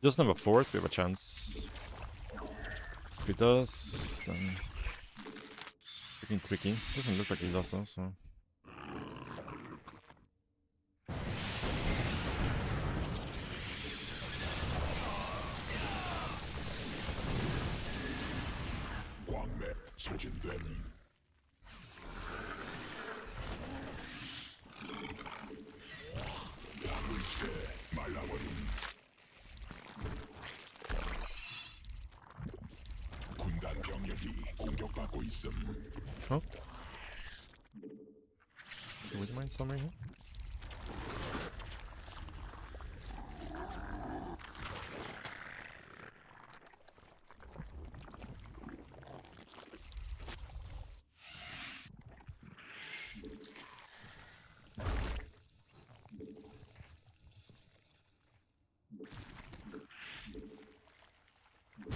Doesn't have a fort, we have a chance. If he does, then freaking quickie. Doesn't look like he does though, so. 광맥 소진됨. 화물체 말라버림. 군단 병력이 공격받고 있음. Oh. Would you mind summering him?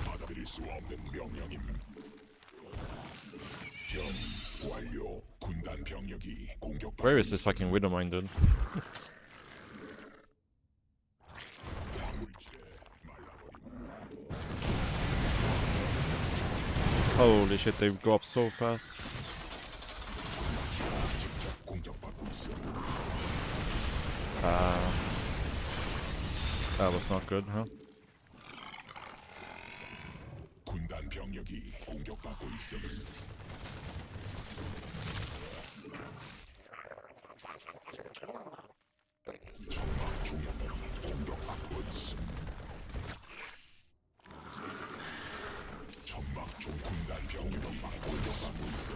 받아들일 수 없는 명령임. 변 완료. 군단 병력이 공격받고 Where is this fucking Widowmine, dude? 화물체 말라버림. Holy shit, they go up so fast. 직접 공격받고 있어. That was not good, huh? 군단 병력이 공격받고 있음. 정막 중력이 공격받고 있음. 정막 중 군단 병력이 공격받고 있음.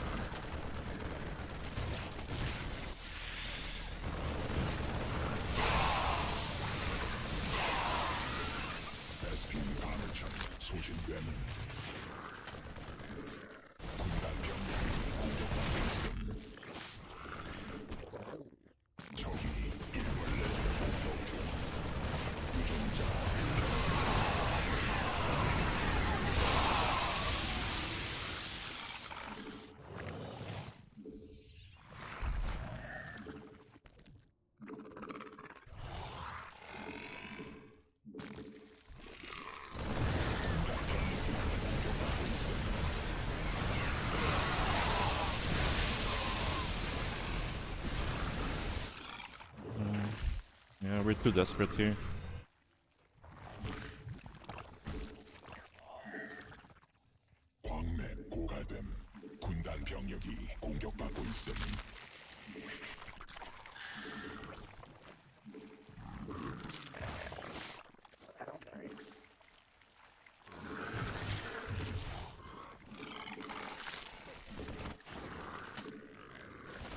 베스핀 가늘천 소진됨. 군단 병력이 공격받고 있음. 적이 일벌레 공격 중. 유전자 Yeah, we're too desperate here. 광맥 고갈됨. 군단 병력이 공격받고 있음.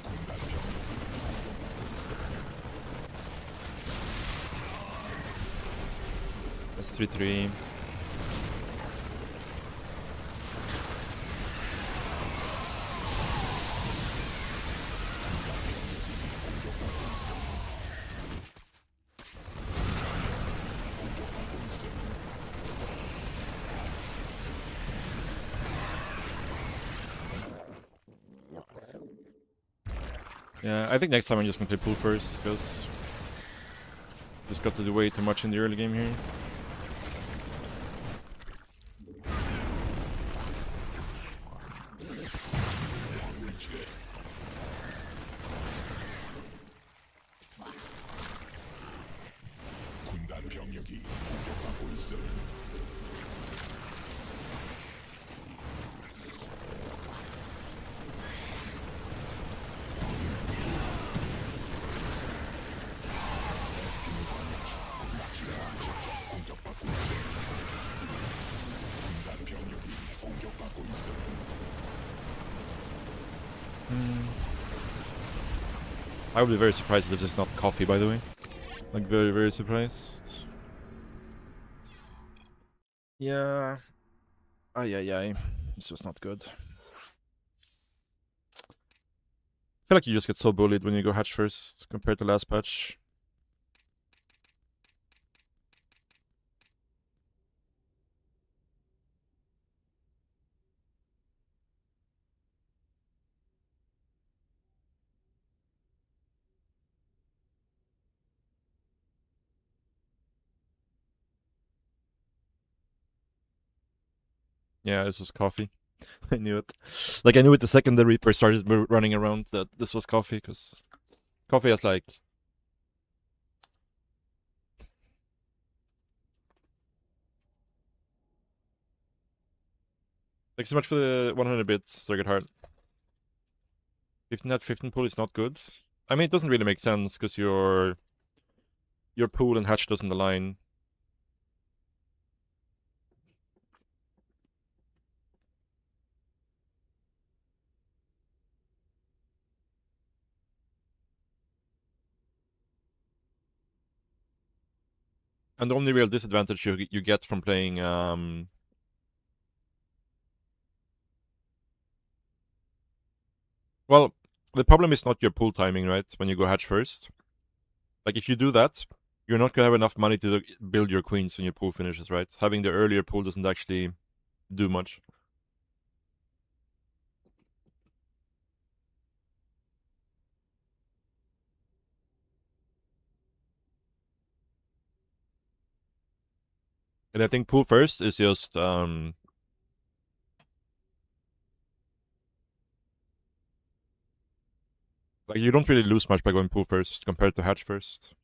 군단 병력이 공격받고 있음. That's 3-3. Yeah, I think next time I'm just gonna play pool first, because just got to do way too much in the early game here. 화물체 군단 병력이 공격받고 있음. 공격받고 있음. 군단 병력이 공격받고 있음. I would be very surprised if this is not coffee, by the way. Like, very, very surprised. Yeah. Ay, ay, ay. This was not good. I feel like you just get so bullied when you go hatch first compared to last patch. Yeah, this was coffee. I knew it. Like, I knew it the second the Reaper started running around that this was coffee, because coffee has like... Thanks so much for the 100 bits, Circuit Heart. 15 hat 15 pool is not good. I mean, it doesn't really make sense, because your pool and hatch doesn't align. And the only real disadvantage you get from playing well, the problem is not your pool timing, right? When you go hatch first. Like, if you do that, you're not gonna have enough money to build your queens when your pool finishes, right? Having the earlier pool doesn't actually do much. And I think pool first is just like, you don't really lose much by going pool first compared to hatch first.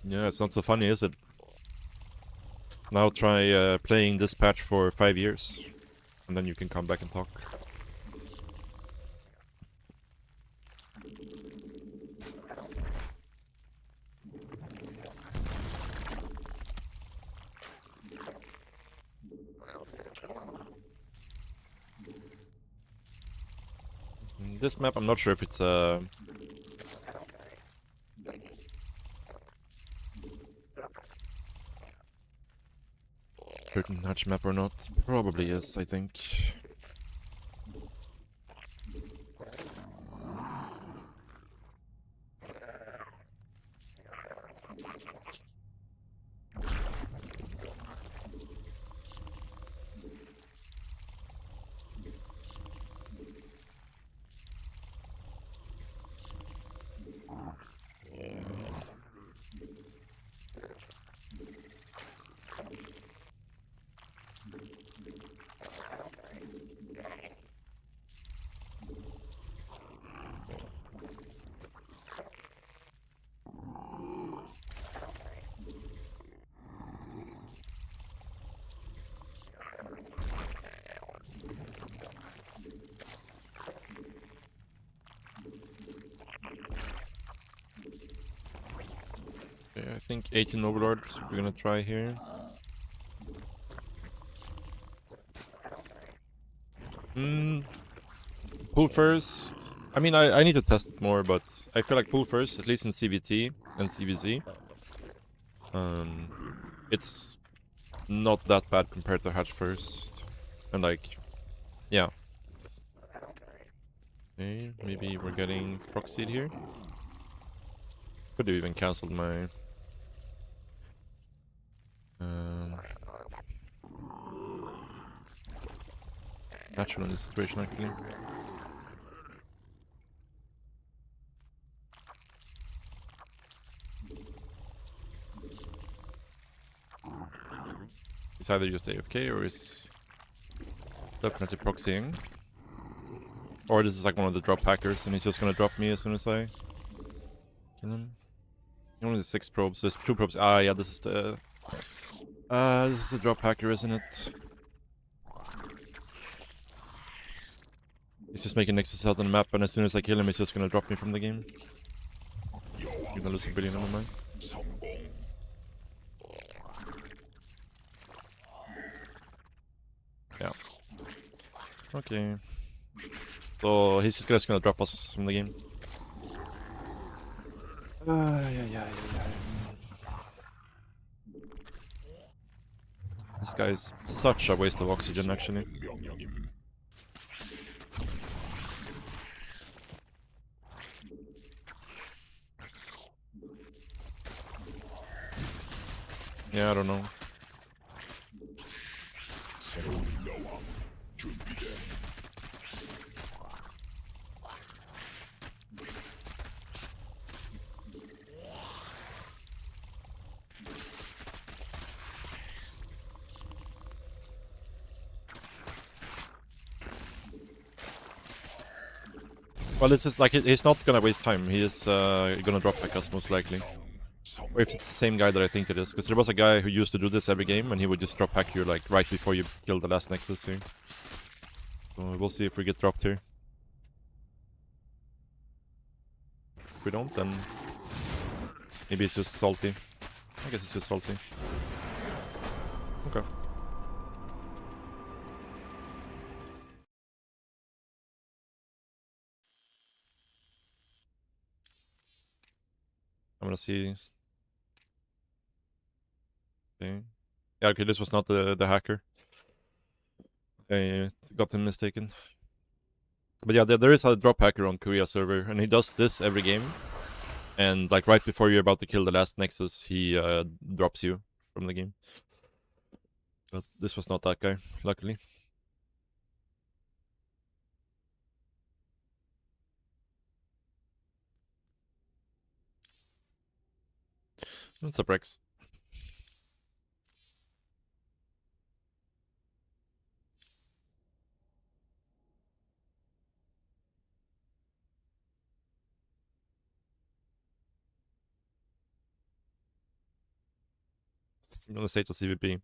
Yeah, it's not so funny, is it? Now try playing this patch for 5 years, and then you can come back and talk. This map, I'm not sure if it's certain hatch map or not. Probably is, I think. Okay, I think 18 Overlords we're gonna try here. Pool first. I mean, I need to test it more, but I feel like pool first, at least in CVT and CVZ. It's not that bad compared to hatch first. And like, yeah. Okay, maybe we're getting proxied here. Could have even cancelled my... natural in this situation, actually. It's either just AFK or it's definitely proxying. Or this is like one of the drop hackers and he's just gonna drop me as soon as I kill him. Only 6 probes, there's 2 probes. Ah, yeah, this is the... this is the drop hacker, isn't it? He's just making Nexus out on the map, and as soon as I kill him, he's just gonna drop me from the game. You're gonna lose a billion on my mind. Yeah. Okay. So he's just gonna drop us from the game. This guy is such a waste of oxygen, actually. 명령임. Yeah, I don't know. 새로운 여왕 준비됨. Well, it's just like he's not gonna waste time. He is gonna drop back us most likely. Or if it's the same guy that I think it is. Because there was a guy who used to do this every game and he would just drop hack you like right before you kill the last Nexus here. So we'll see if we get dropped here. If we don't, then maybe it's just salty. I guess it's just salty. Okay. I'm gonna see. Okay. Yeah, okay, this was not the hacker. I got him mistaken. But yeah, there is a drop hacker on Korea server, and he does this every game. And like right before you're about to kill the last Nexus, he drops you from the game. But this was not that guy, luckily. That's a Brex. I'm gonna say to CVP.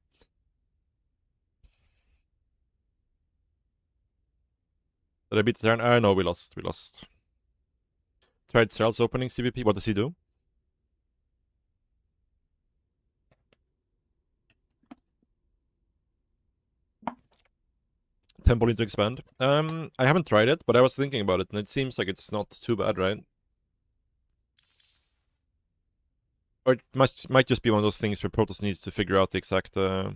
Did I beat the turn? No, we lost. We lost. Tried Strel's opening CVP. What does he do? Temple into expand. I haven't tried it, but I was thinking about it, and it seems like it's not too bad, right? Or it might just be one of those things where Protoss needs to figure out the exact the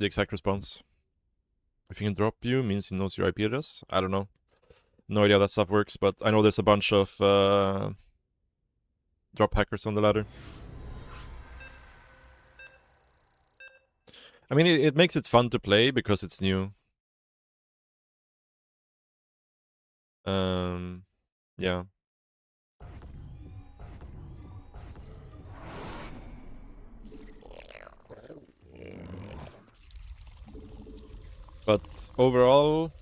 exact response. If he can drop you, means he knows your IP address. I don't know. No idea how that stuff works, but I know there's a bunch of drop hackers on the ladder. I mean, it makes it fun to play because it's new. Yeah. But overall,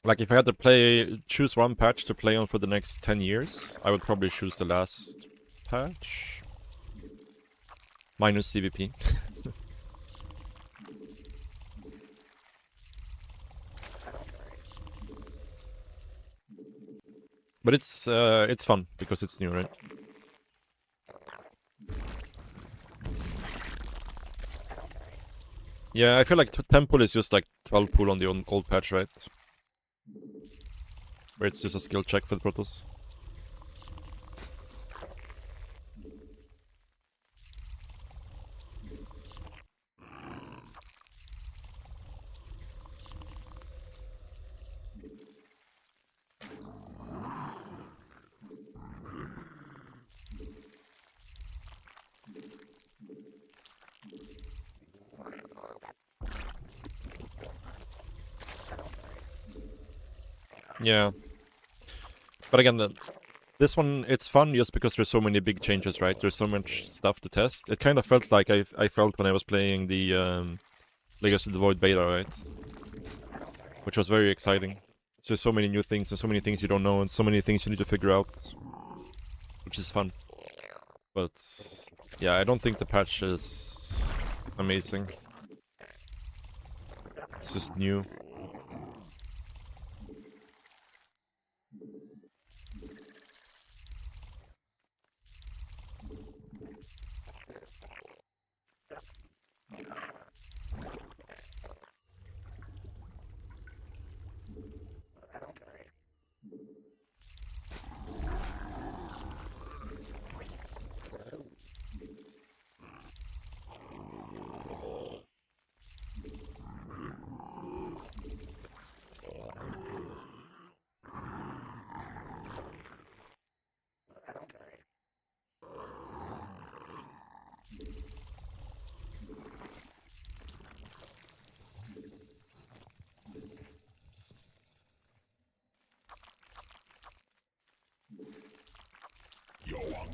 like if I had to choose one patch to play on for the next 10 years, I would probably choose the last patch. Minus CVP. But it's fun because it's new, right? Yeah, I feel like Temple is just like 12 pool on the old patch, right? Where it's just a skill check for the Protoss. Yeah. But again, this one, it's fun just because there's so many big changes, right? There's so much stuff to test. It kind of felt like I felt when I was playing the Legacy of the Void beta, right? Which was very exciting. There's so many new things and so many things you don't know and so many things you need to figure out. Which is fun. But yeah, I don't think the patch is amazing. It's just new.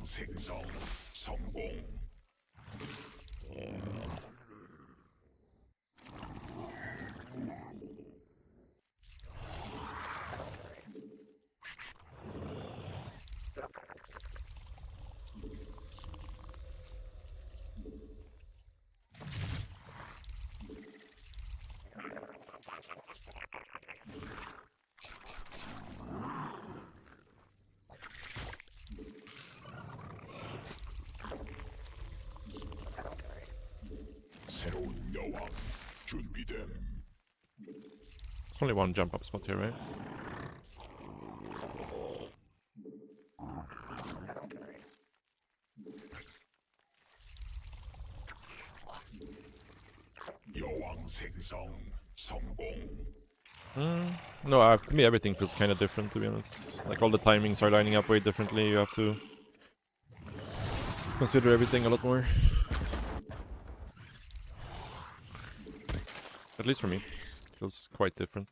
생성 성공. 새로운 여왕 준비됨. There's only one jump up spot here, right? 여왕 생성 성공. No, to me everything feels kind of different, to be honest. Like all the timings are lining up way differently. You have to consider everything a lot more. At least for me, it feels quite different.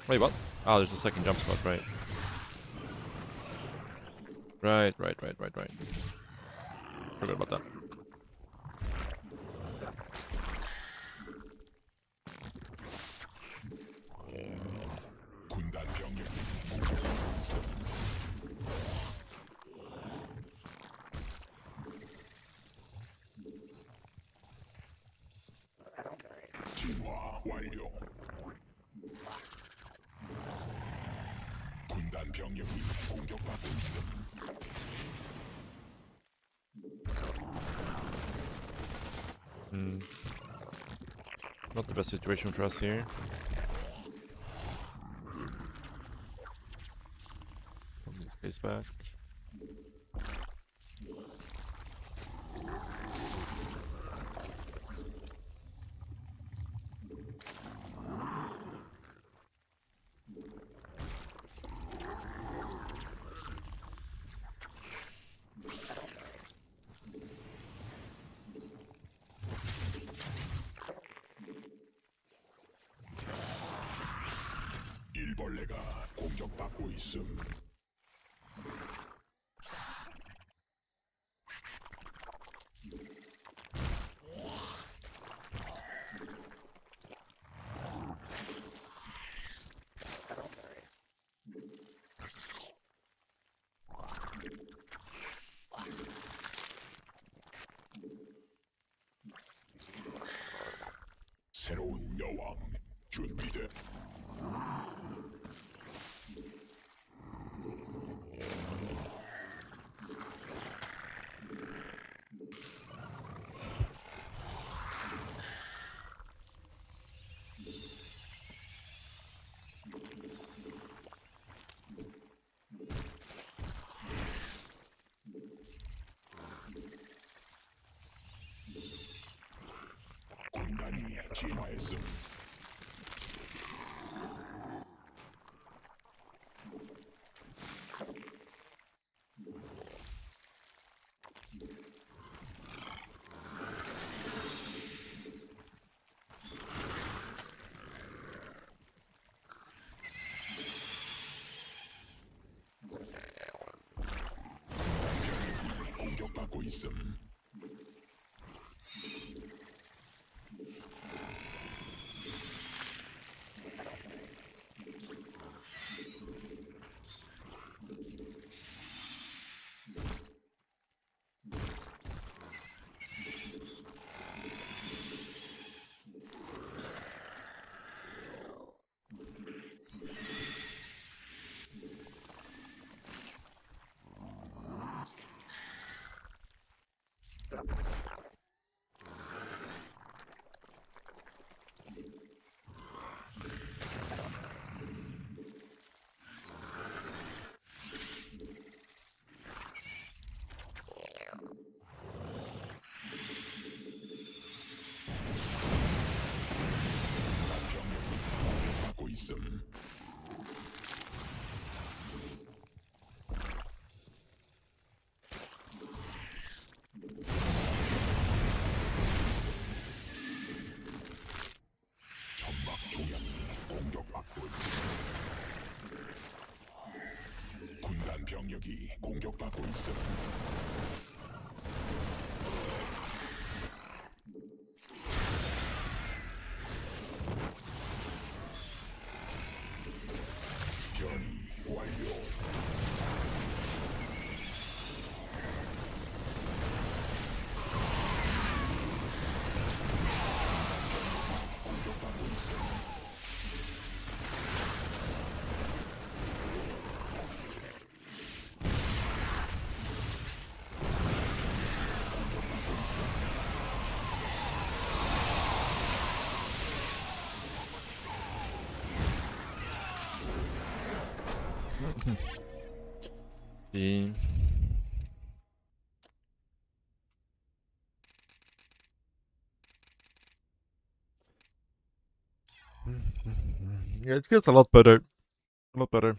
Wait, what? Ah, there's a second jump spot, right? Right. Forgot about that. 군단 병력이 진화 완료. 군단 병력이 공격받고 있음. Not the best situation for us here. Put this base back. 일벌레가 공격받고 있음. 새로운 여왕 준비돼. 군단이 진화했음. 공격받고 있음. 병력이 공격받고 있어. 변이 완료. 공격받고 있어. See. Yeah, it feels a lot better. A lot better. Am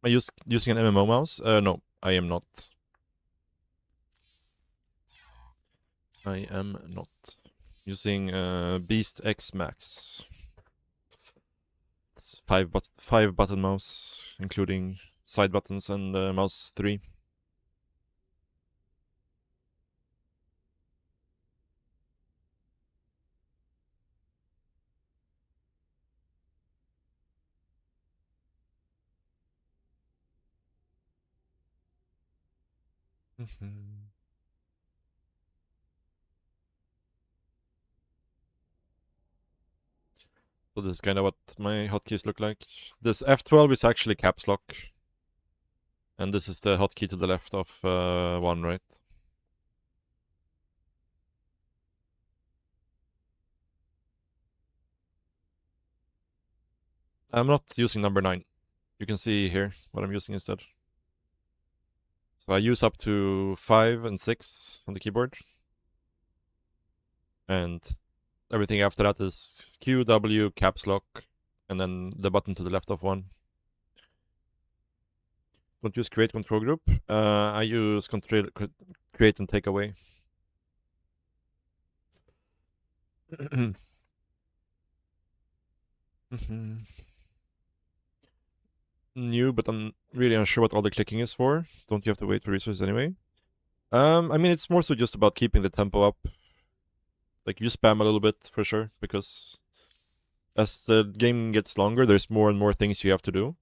I using an MMO mouse? No, I am not. I am not. Using Beast X Max. It's 5 button mouse, including side buttons and mouse 3. So this is kind of what my hotkeys look like. This F12 is actually caps lock. And this is the hotkey to the left of 1, right? I'm not using number 9. You can see here what I'm using instead. So I use up to 5 and 6 on the keyboard. And everything after that is Q, W, caps lock, and then the button to the left of 1. Don't use create control group. I use create and take away. New, but I'm really unsure what all the clicking is for. Don't you have to wait for resources anyway? I mean, it's more so just about keeping the tempo up. Like, you spam a little bit for sure, because as the game gets longer, there's more and more things you have to do.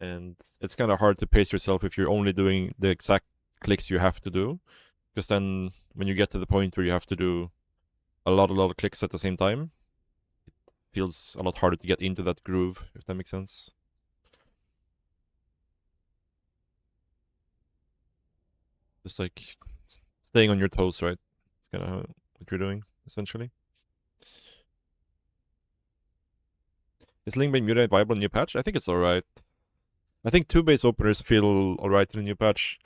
And it's kind of hard to pace yourself if you're only doing the exact clicks you have to do. Because then, when you get to the point where you have to do a lot of clicks at the same time, it feels a lot harder to get into that groove, if that makes sense. Just like staying on your toes, right? It's kind of what you're doing, essentially. Is Ling being muted viable in new patch? I think it's alright. I think 2 base openers feel alright in the new patch.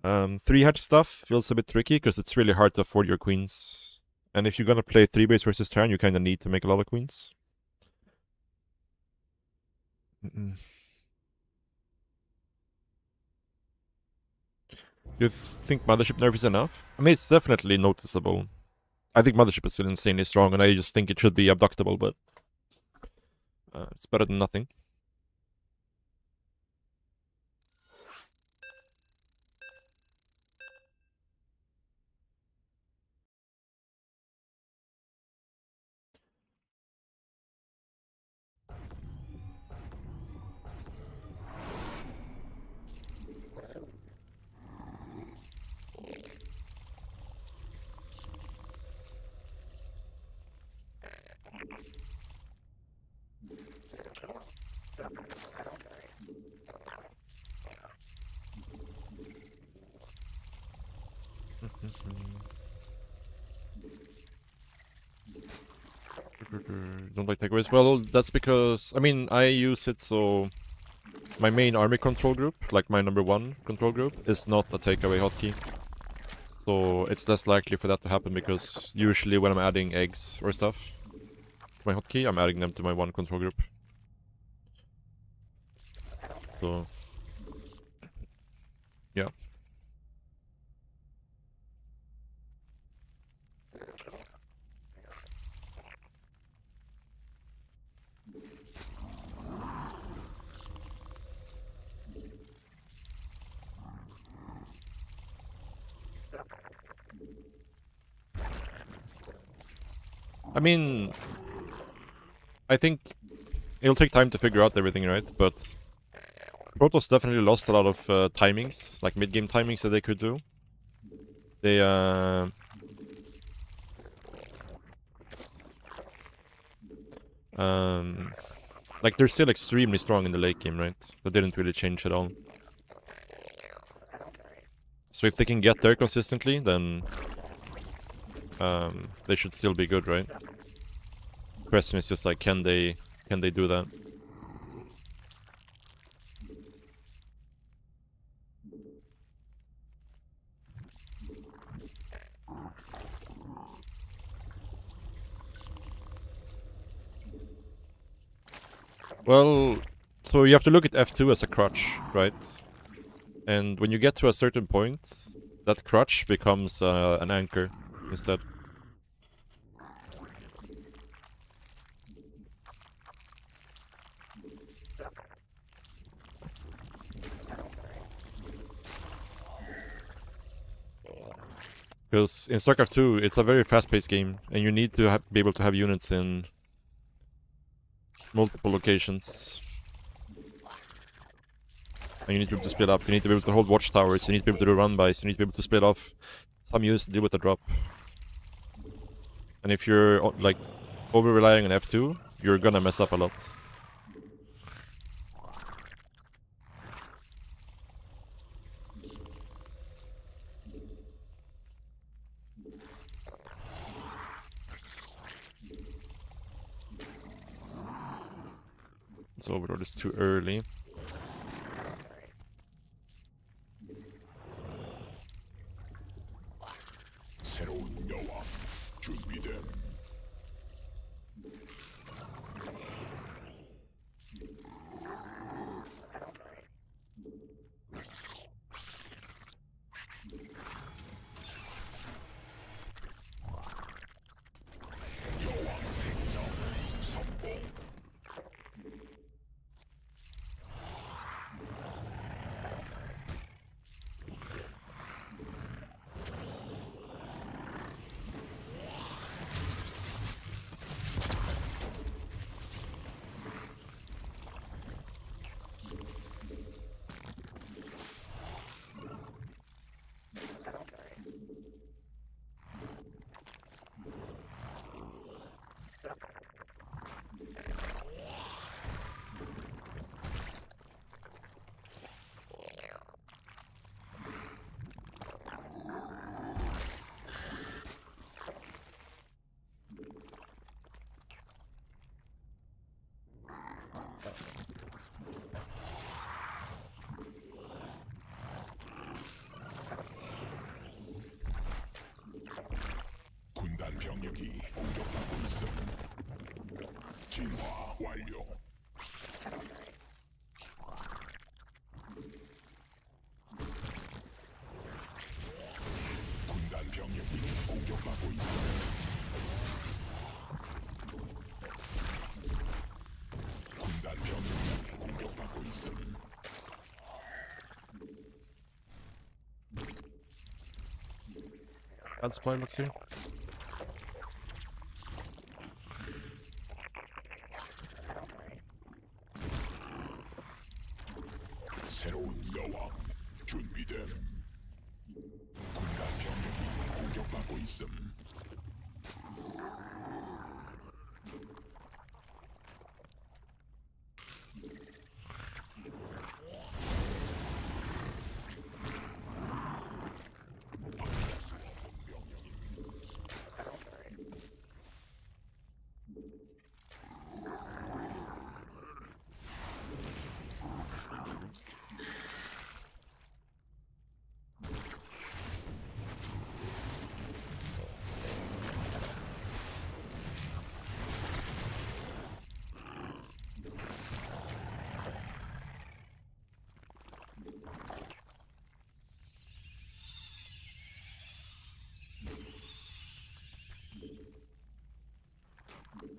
3 hatch stuff feels a bit tricky because it's really hard to afford your queens. And if you're gonna play 3 base versus turn, you kinda need to make a lot of queens. You think Mothership nerf is enough? I mean, it's definitely noticeable. I think Mothership is still insanely strong, and I just think it should be abductable, but it's better than nothing. Don't like takeaways. Well, that's because, I mean, I use it so my main army control group, like my number 1 control group, is not a takeaway hotkey. So it's less likely for that to happen because usually when I'm adding eggs or stuff to my hotkey, I'm adding them to my 1 control group. So, yeah. I mean, I think it'll take time to figure out everything, right? But Protoss definitely lost a lot of timings, like mid-game timings that they could do. They like they're still extremely strong in the late game, right? That didn't really change at all. So if they can get there consistently, then they should still be good, right? Question is just like, can they do that? Well, so you have to look at F2 as a crutch, right? And when you get to a certain point, that crutch becomes an anchor instead. Because in StarCraft 2, it's a very fast-paced game, and you need to be able to have units in multiple locations. And you need to be able to split up, you need to be able to hold watchtowers, you need to be able to do run-bys, you need to be able to split off some units to deal with the drop. And if you're like over-relying on F2, you're gonna mess up a lot. This overlord is too early. 새로운 여왕 준비됨. 여왕 생성 성공. 군단 병력이 공격받고 있음. 진화 완료. 군단 병력이 공격받고 있음. 군단 병력이 공격받고 있음. Add supply box here. 새로운 여왕 준비됨. 군단 병력이 공격받고 있음.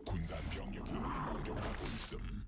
군단 병력이 공격받고 있음.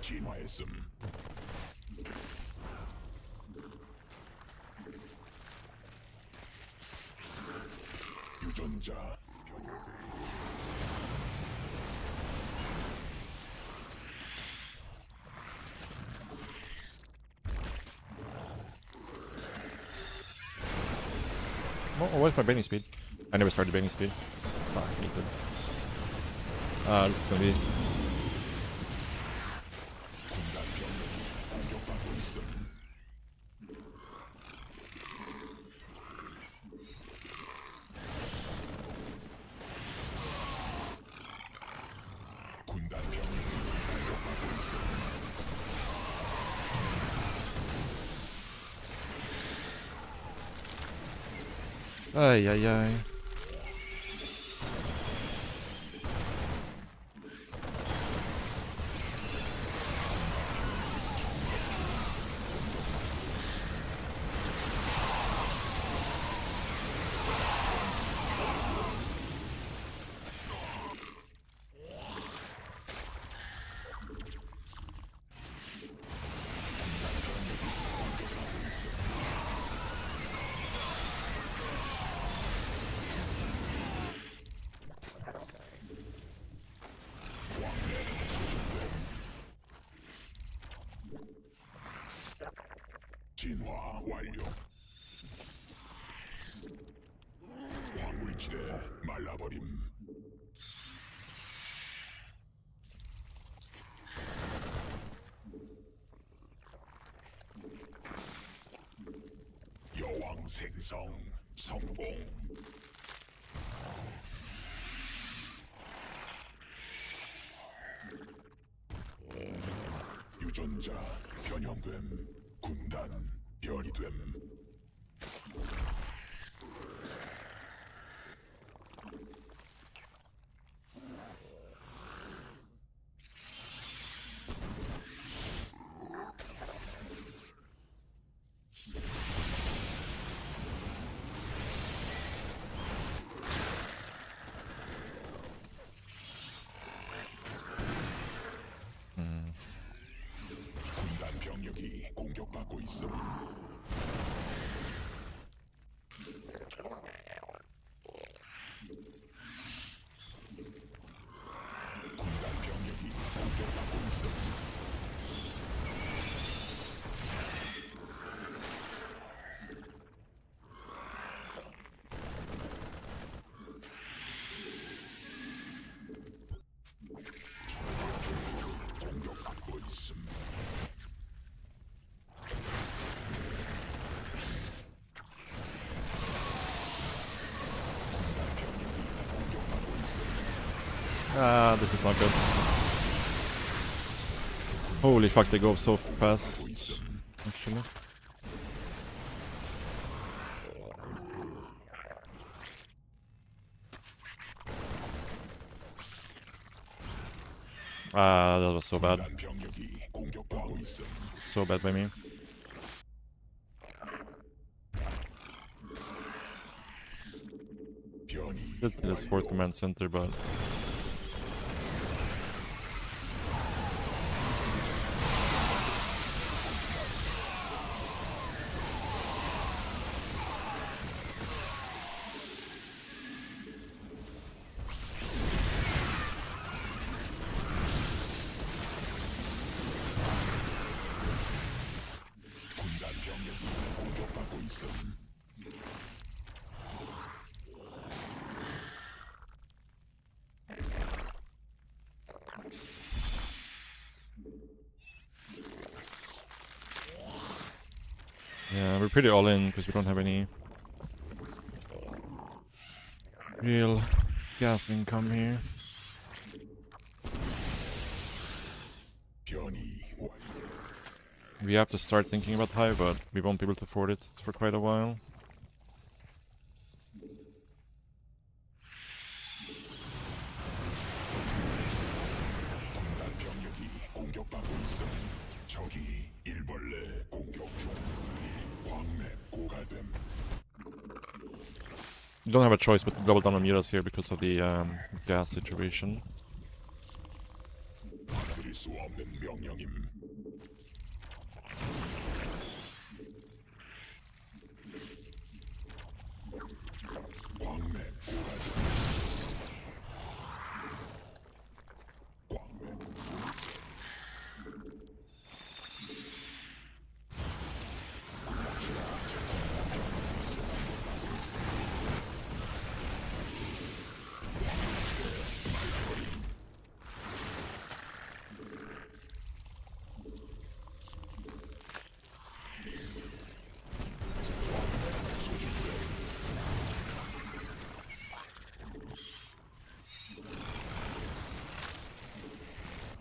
진화했음. 유전자 Oh, what's my baiting speed? I never started baiting speed. Fuck, I need to. This is gonna be. 공격받고 있음. 군단 병력이 공격받고 있음. Ay, ay, ay. 진화 완료. 광물지대 말라버림. 여왕 생성 성공. 유전자 변형됨. 군단 변이 됨. 군단 병력이 공격받고 있음. 군단 병력이 공격받고 있음. 공격받고 있음. 군단 병력이 공격받고 있음. Ah, this is not good. Holy fuck, they go so fast. Actually. Ah, that was so bad. 군단 병력이 공격받고 있음. So bad by me. 변이 Did this fourth command center, but 군단 병력이 공격받고 있음. yeah, we're pretty all in because we don't have any real gas income here. 변이 완료. We have to start thinking about high, but we won't be able to afford it for quite a while. 군단 병력이 공격받고 있음. 적이 일벌레 공격 중. 광맥 고갈됨. You don't have a choice but to double down on mutas here because of the gas situation. 하늘이 수 없는 명령임. 광맥 고갈도. 광맥.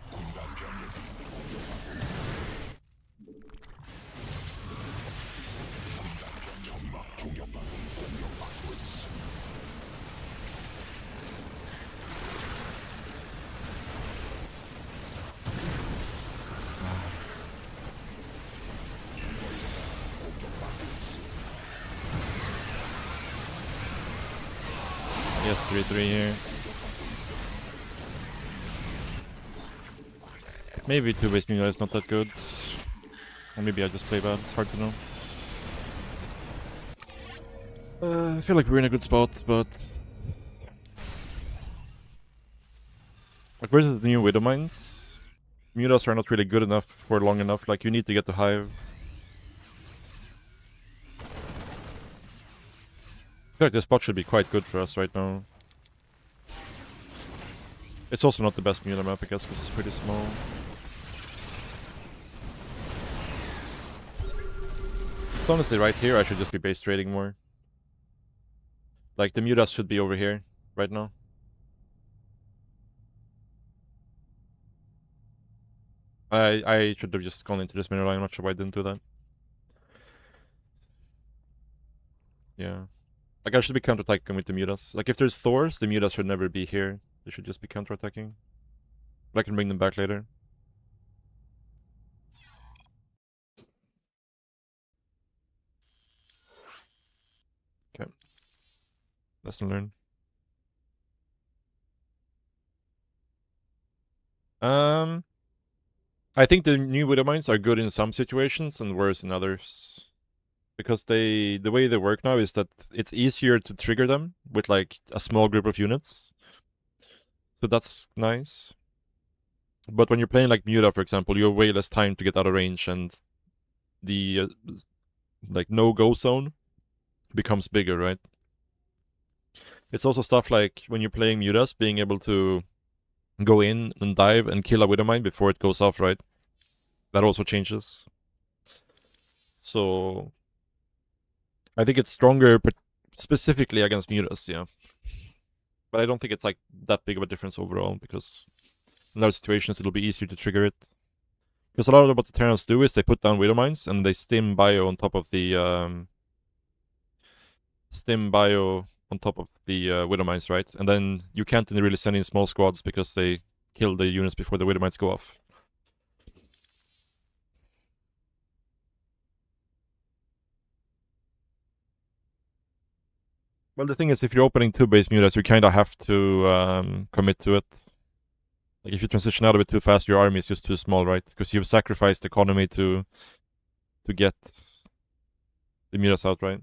군단 병력이 공격받고 있어. 군단 병 점막 공격받고 있어. 공격받고 있어. Yes, 3-3 here. Maybe 2-base Mula is not that good. Or maybe I just play bad, it's hard to know. I feel like we're in a good spot, but... Like, versus the new Widow Mines, Mutas are not really good enough for long enough, like you need to get the Hive. I feel like this spot should be quite good for us right now. It's also not the best Mula map, I guess, because it's pretty small. So honestly, right here, I should just be base trading more. Like, the Mutas should be over here right now. I should have just gone into this mineral line. I'm not sure why I didn't do that. Yeah. Like, I should be counterattacking with the Mutas. Like, if there's Thors, the Mutas should never be here. They should just be counterattacking. But I can bring them back later. Okay. Lesson learned. I think the new Widow Mines are good in some situations and worse in others. Because the way they work now is that it's easier to trigger them with like a small group of units. So that's nice. But when you're playing like Muta, for example, you have way less time to get out of range, and the like no-go zone becomes bigger, right? It's also stuff like when you're playing Mutas, being able to go in and dive and kill a Widow Mine before it goes off, right? That also changes. So I think it's stronger specifically against Mutas, yeah. But I don't think it's like that big of a difference overall, because in other situations it'll be easier to trigger it. Because a lot of what the Terrans do is they put down Widow Mines and they stim bio on top of the Widow Mines, right? And then you can't really send in small squads because they kill the units before the Widow Mines go off. Well, the thing is, if you're opening 2-base Mutas, you kind of have to commit to it. Like, if you transition out of it too fast, your army is just too small, right? Because you've sacrificed economy to get the Mutas out, right?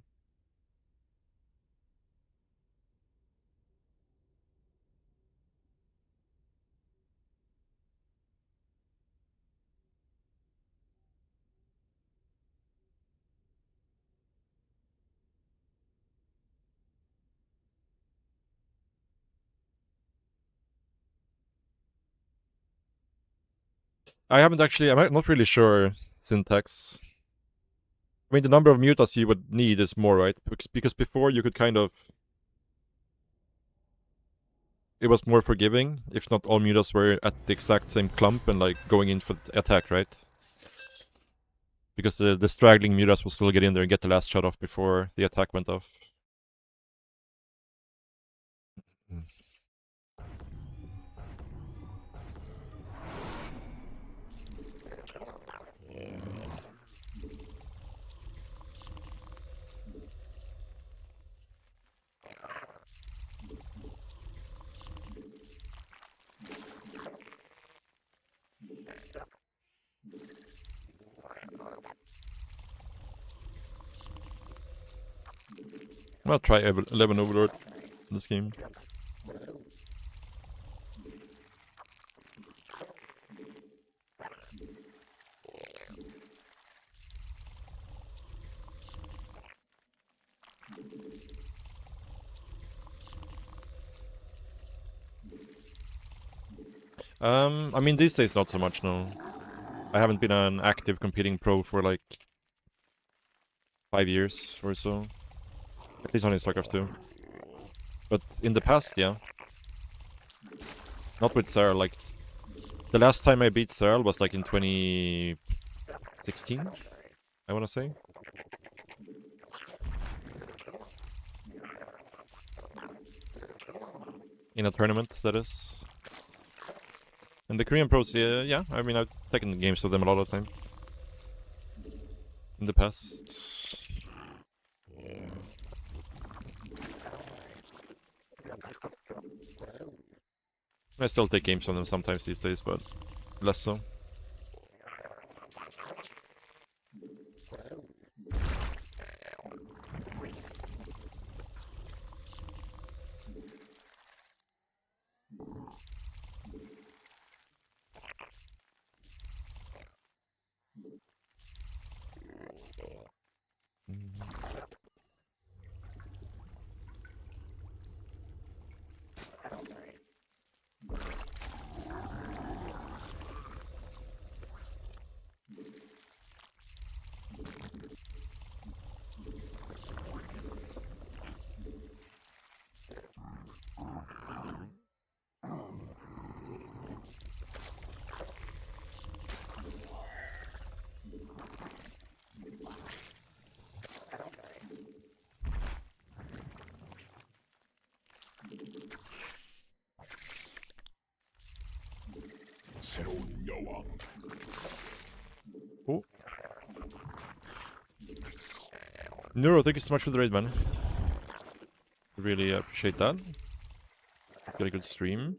I'm not really sure syntax. I mean, the number of mutas you would need is more, right? Because before you could kind of... It was more forgiving, if not all mutas were at the exact same clump and like going in for the attack, right? Because the straggling mutas will still get in there and get the last shot off before the attack went off. I'll try 11 Overlord this game. I mean, these days not so much, no. I haven't been an active competing pro for like 5 years or so. At least on StarCraft 2. But in the past, yeah. Not with Serral, like... The last time I beat Serral was like in 2016, I wanna say. In a tournament, that is. And the Korean pros, yeah, I mean, I've taken games with them a lot of times. In the past. I still take games on them sometimes these days, but less so. 새로운 여왕. Oh. Neuro, thank you so much for the raid, man. Really appreciate that. Got a good stream.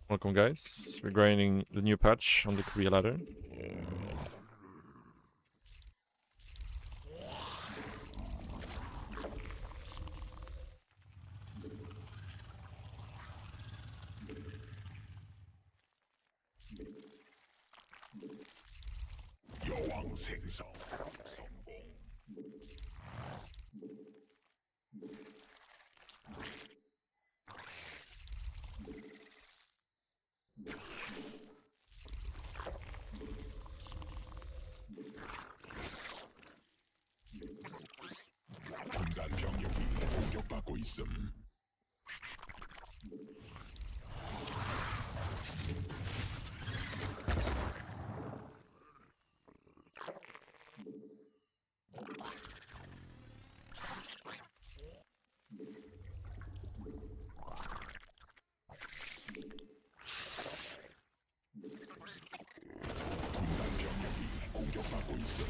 Welcome, guys. We're grinding the new patch on the Korea ladder. 여왕 생성 성공. 군단 병력이 공격받고 있음. 군단 병력이 공격받고 있음.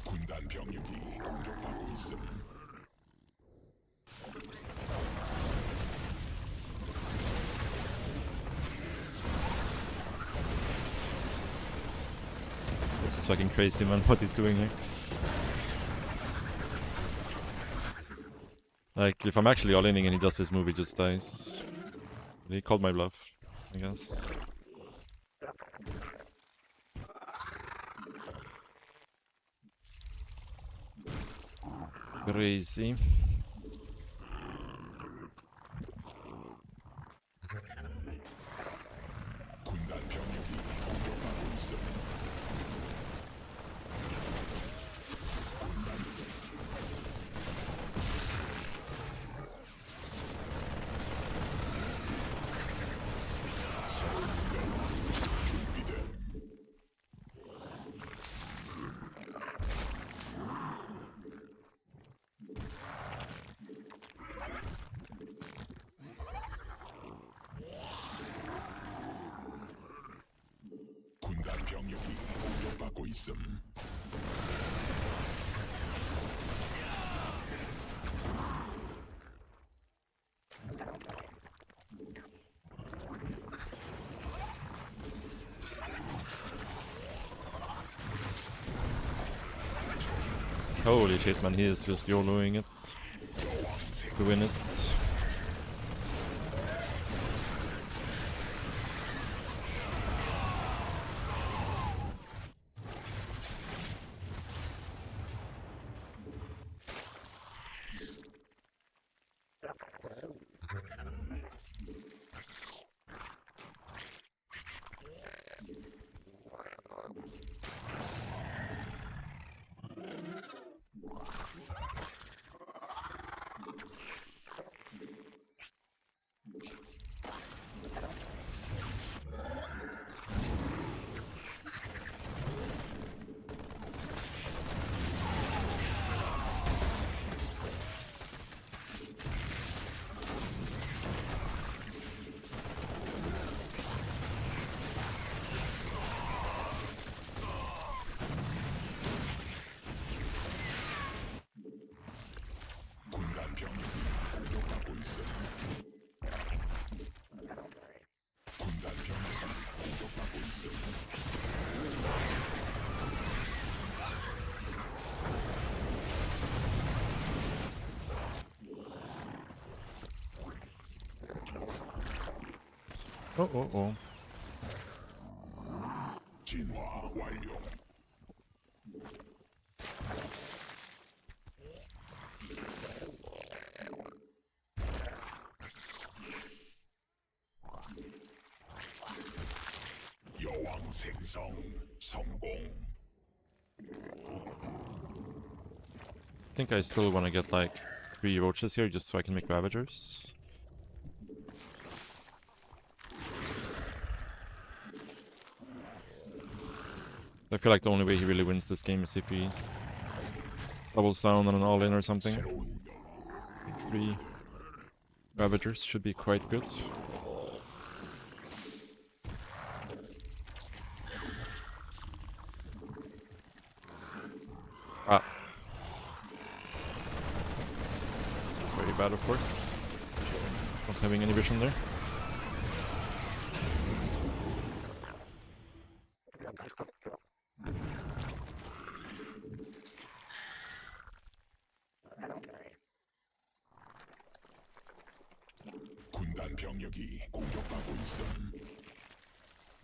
군단 병력이 공격받고 있음. This is fucking crazy, man, what he's doing here. Like, if I'm actually all-inning and he does this move, he just dies. He called my bluff, I guess. Crazy. 군단 병력이 공격받고 있음. 준비됨. 병력이 공격받고 있음. Holy shit, man, he is just YOLOing it to win it. 군단 병력이 공격받고 있음. 군단 병력이 공격받고 있음. Oh. 진화 완료. 여왕 생성 성공. I think I still want to get like 3 roaches here just so I can make Ravagers. I feel like the only way he really wins this game is if he doubles down on an all-in or something. 새로운 3 Ravagers should be quite good. Ah. This is very bad, of course. Not having any vision there. 군단 병력이 공격받고 있음.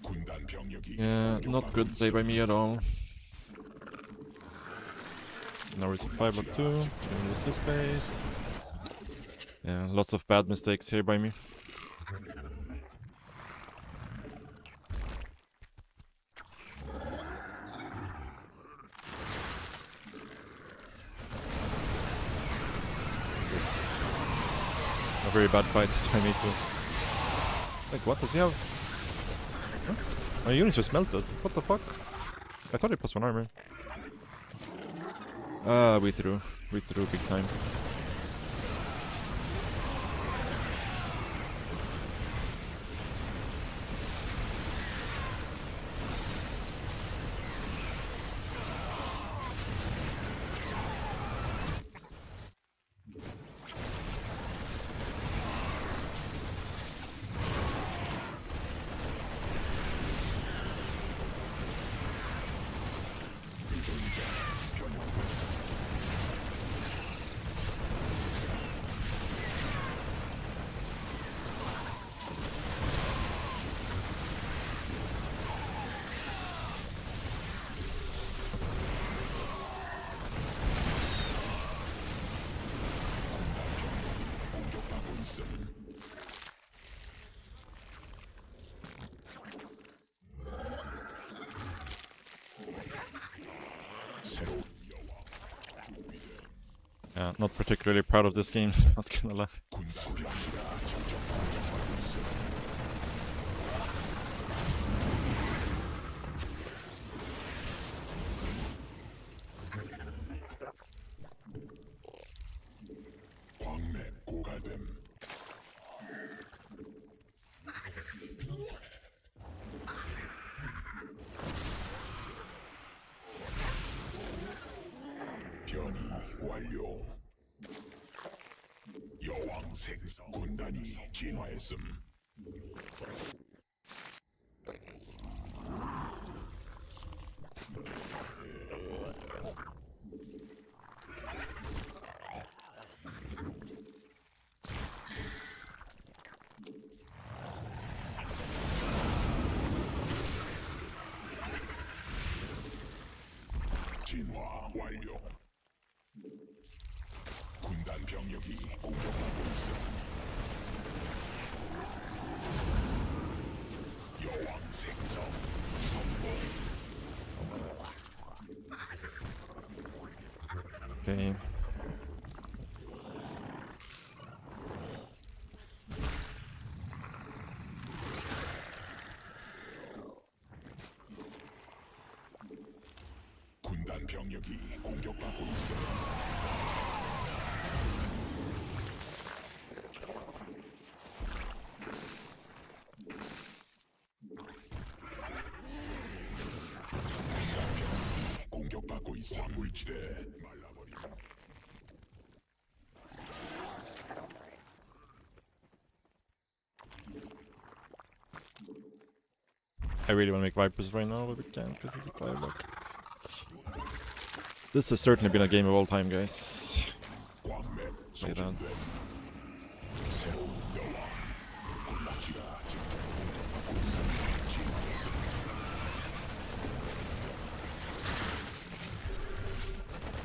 군단 병력이 Yeah, not 공격받고 good play by 있음. me at all. Now we're 5-2. Gonna lose this space. Yeah, lots of bad mistakes here by me. This is a very bad fight. I need to. Like, what does he have? Huh? My unit just melted. What the fuck? I thought he +1 armor. Ah, we threw. We threw big time. Yeah, not particularly proud of this game, not gonna lie. 광맥 고갈됨. 생성 군단이 진화했음. 진화 완료. 군단 병력이 공격받고 있어. 여왕 생성 성공. Okay. 군단 병력이 공격받고 있어. 공격받고 있어. 물지대 말라버리. I really want to make Vipers right now, but we can't because it's a 5-block. This has certainly been a game of all time, guys. 광맥 Play that. 소진된 새로운 여왕 군락지가 지금 공격받고 있어. 진화했어.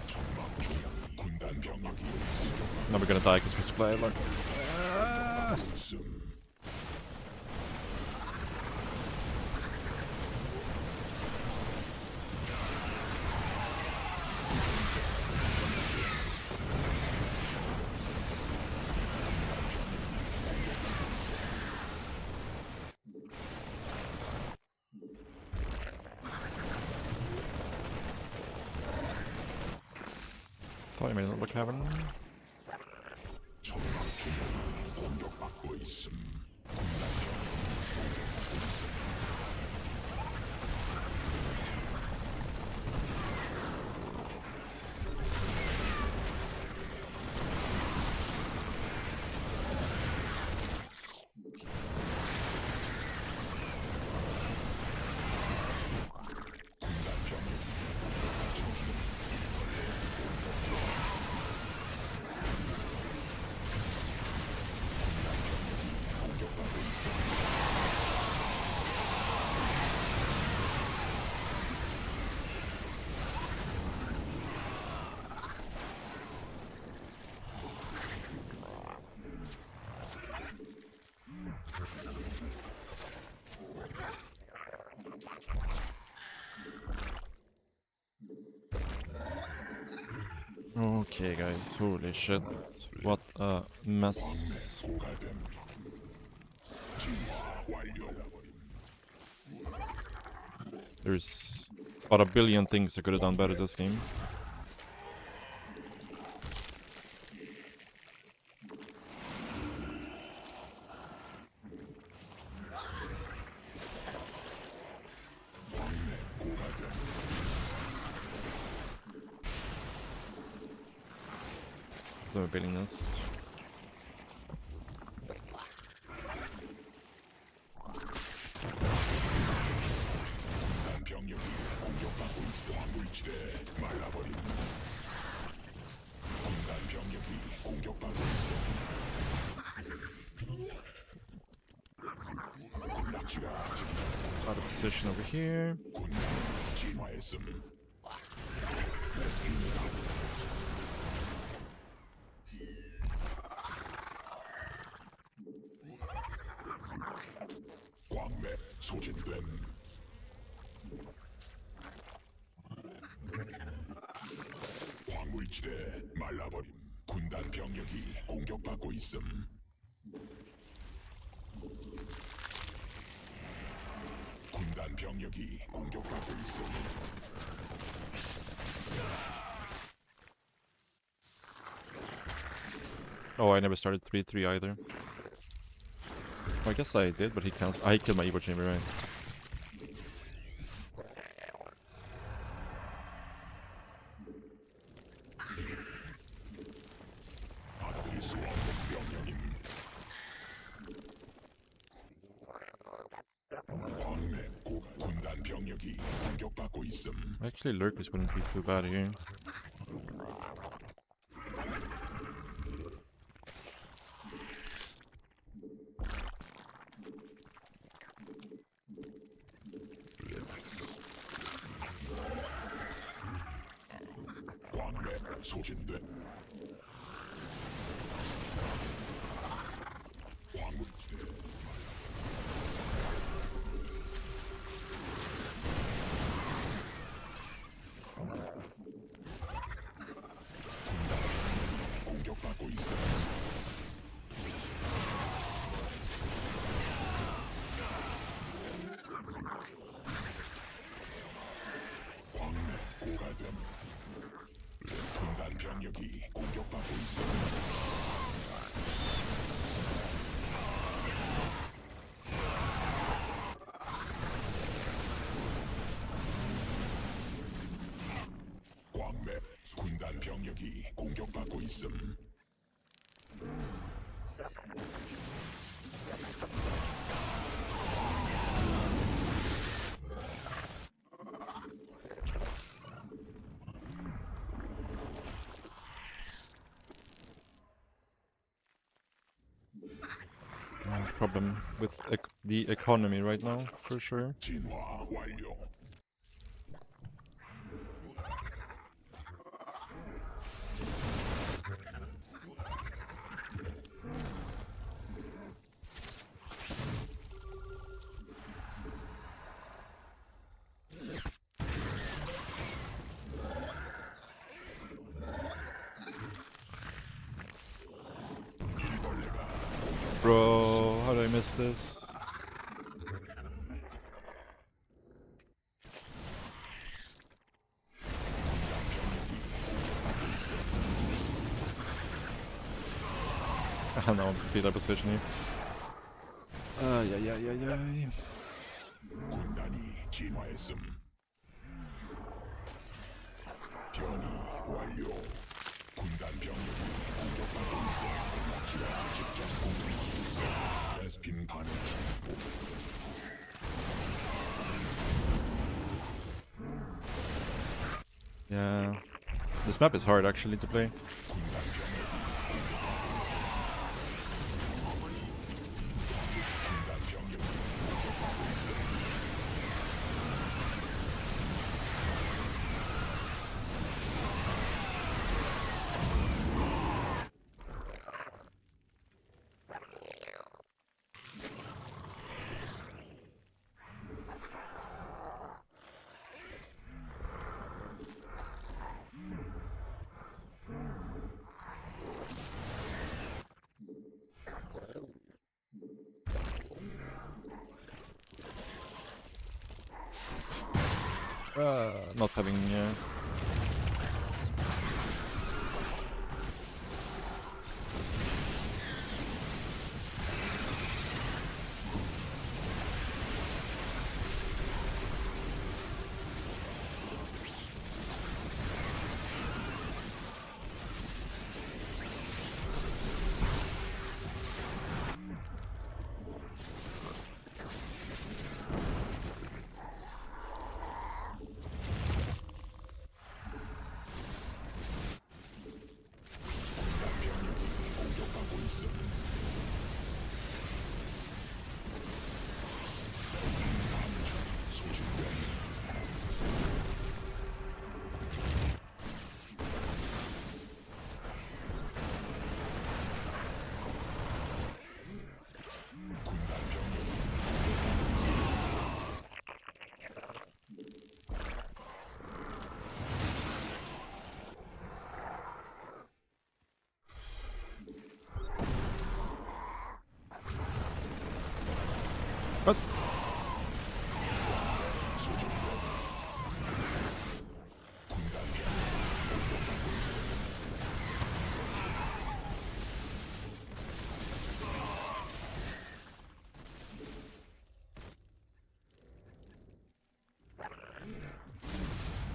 천막 조약이 군단 병력이 Now we're gonna die because we supply a lot. 공격받고 있음. Thought I made a little cavern. 천막 조약이 공격받고 있음. 군단 병력이 공격받고 있음. 군단 병력이 적성 공격받고 있어. Okay, guys, holy shit. What a mess. 고갈됨. 진화 완료. There's about a billion things I could have done better this game. No building this. 군단 병력이 공격받고 있어. 물지대 말라버림. 군단 병력이 공격받고 있어. 군락지가 지금 Out of position over here. 군단 진화했음. 광맥 소진됨. 광물지대 말라버림. 군단 병력이 공격받고 있음. 군단 병력이 공격받고 있음. Oh, I never started 3-3 either. Well, I guess I did, but he cancelled. I killed my Evo chamber, right? 받아들일 수 없는 명령임. 군단 병력이 공격받고 있음. Actually, lurkers wouldn't be too bad here. 광맥 소진됨. 광물질. 군단 공격받고 있음. 광맥 고갈됨. 군단 병력이 공격받고 있어. 광맥 군단 병력이 공격받고 있음. Problem with the economy right now, for sure. 진화 완료. 일벌레가 Bro, how did I miss this? Ah, no, I'm complete out of position here. Ay. 군단이 진화했음. 변이 완료. 군단 병력이 공격받고 있어. 지하 직접 공격하고 있어. 베스핀 가능. Yeah. This map is hard actually to play. 군단 병력이 공격받고 있어. Not having... 공격받고 있어. 소진된 군단 병력이 What?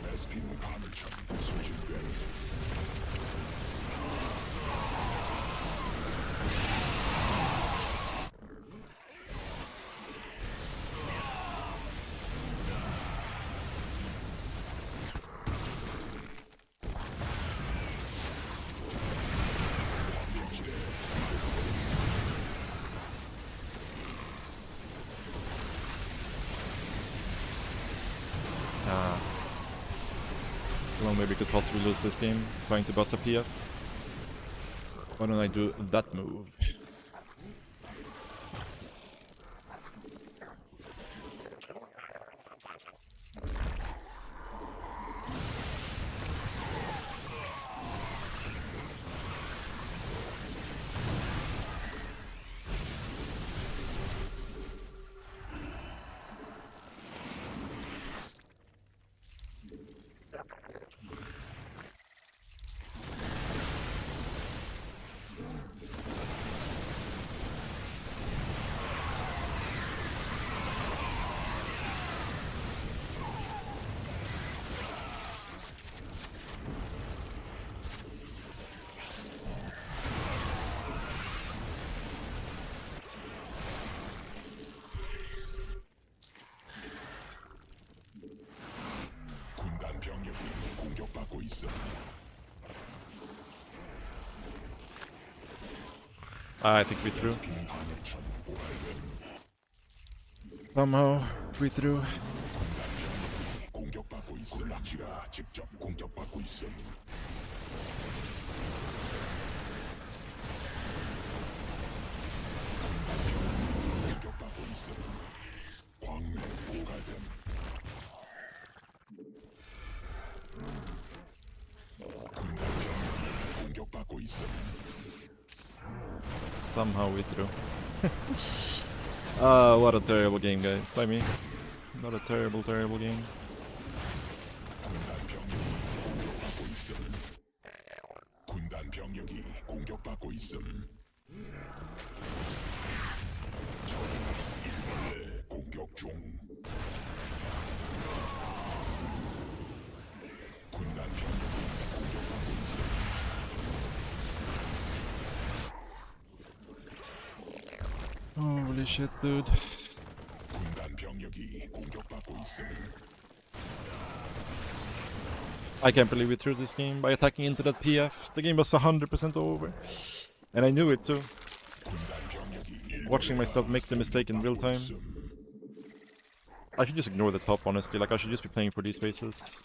베스핀 가물처럼 소진된 one way we could possibly lose this game, trying to bust a PF. Why don't I do that move? 군단 병력이 공격받고 있어. I think we threw. 빙하늘처럼 고갈된 Somehow we threw. 공격받고 있어. 락시가 직접 공격받고 있어. 공격받고 있어. 광맥 고갈됨. 공격받고 있어. Somehow we threw. What a terrible game, guys. By me. Not a terrible, terrible game. 군단 병력이 공격받고 있음. 일벌레 공격 중. 군단 병력이 공격받고 있음. Holy shit, dude. 군단 병력이 공격받고 있음. I can't believe we threw this game by attacking into that PF. The game was 100% over. And I knew it too. 군단 병력이 Watching myself make the mistake in real time. I should just ignore the top, honestly. Like, I should just be playing for these spaces.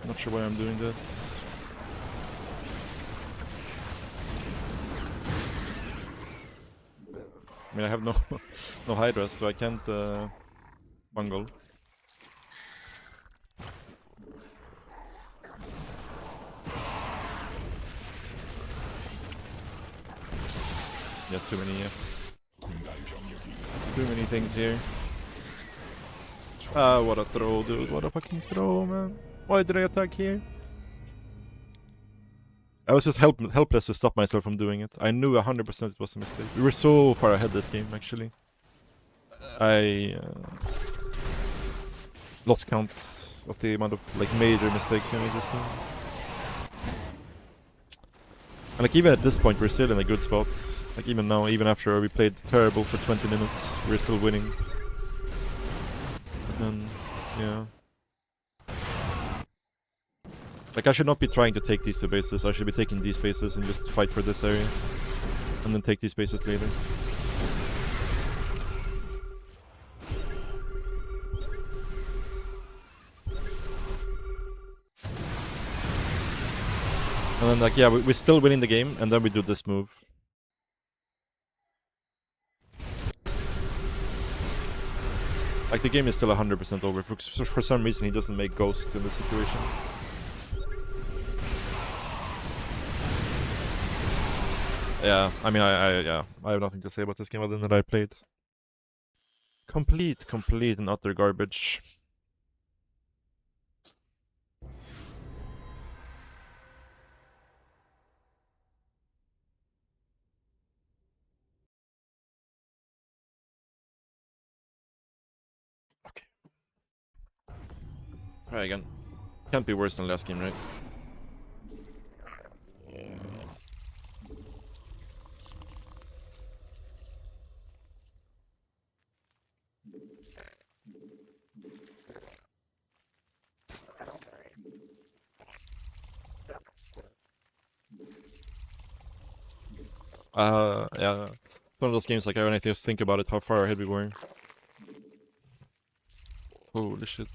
Not sure why I'm doing this. I mean, I have no no Hydras, so I can't bungle. Yes, too many things here. Ah, what a throw, dude. What a fucking throw, man. Why did I attack here? I was just helpless to stop myself from doing it. I knew 100% it was a mistake. We were so far ahead this game, actually. I lost count of the amount of like major mistakes we made this game. And like even at this point, we're still in a good spot. Like even now, even after we played terrible for 20 minutes, we're still winning. And yeah. Like I should not be trying to take these two bases, I should be taking these bases and just fight for this area. And then take these bases later. And then like, yeah, we're still winning the game, and then we do this move. Like the game is still 100% over. For some reason he doesn't make Ghost in this situation. Yeah, I mean, I have nothing to say about this game other than that I played complete and utter garbage. Okay. Try again. Can't be worse than last game, right? Yeah. One of those games like when I just think about it, how far ahead we were. Holy shit.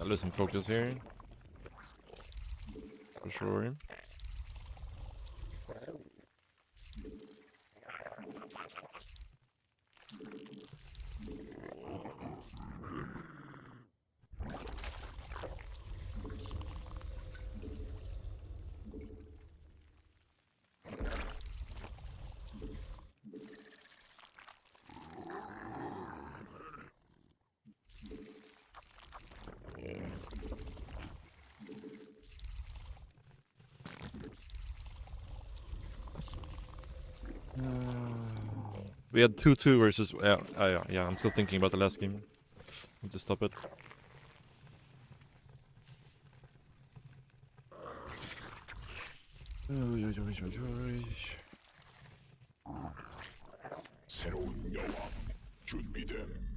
I lose some focus here. For sure. We had 2-2 versus... yeah, I'm still thinking about the last game. Need to stop it. 새로운 여왕 준비됨.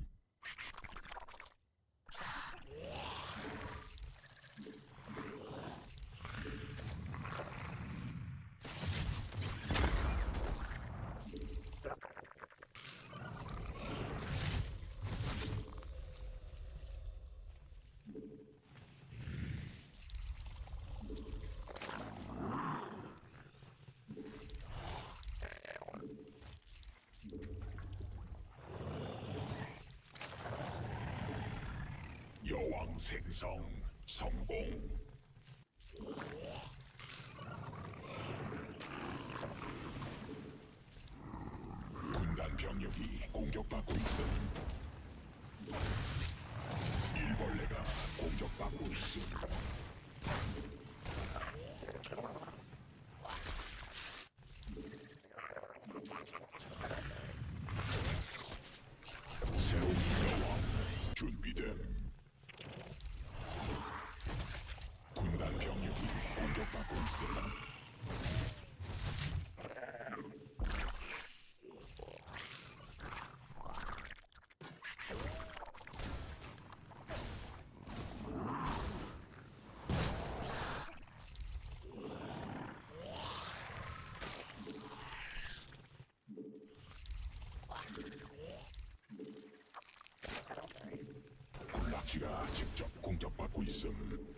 여왕 생성 성공. 군단 병력이 공격받고 있음. 일벌레가 공격받고 있음. 새로운 여왕 준비됨. 군단 병력이 공격받고 있음. 군락지가 직접 공격받고 있음.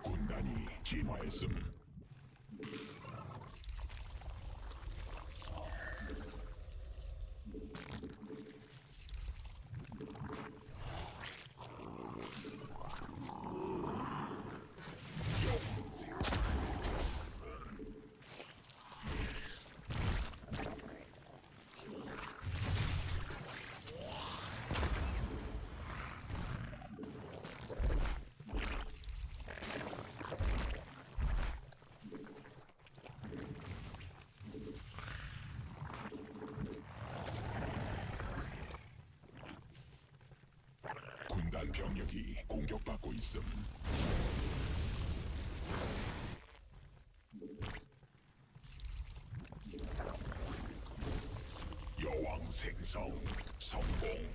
군단이 진화했음. 군단 병력이 공격받고 있음. 여왕 생성 성공.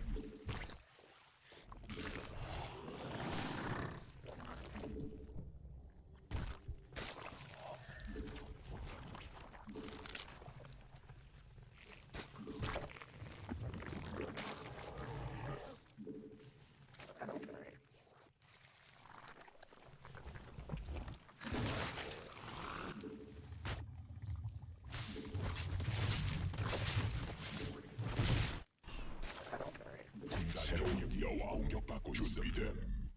준비됨.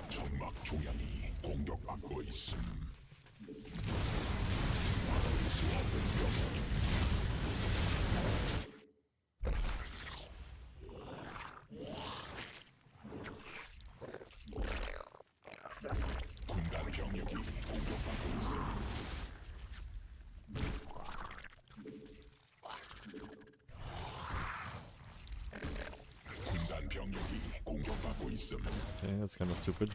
점막 종양이 공격받고 있음. 막을 수 없는 병력이. 군단 병력이 공격받고 있음. 군단 병력이 공격받고 있음. Okay, that's kind of stupid.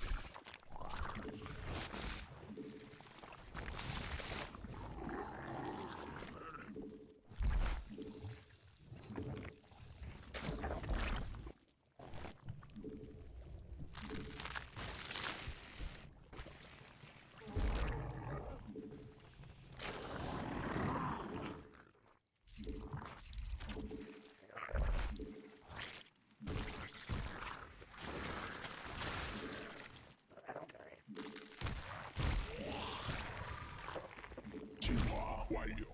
진화 완료.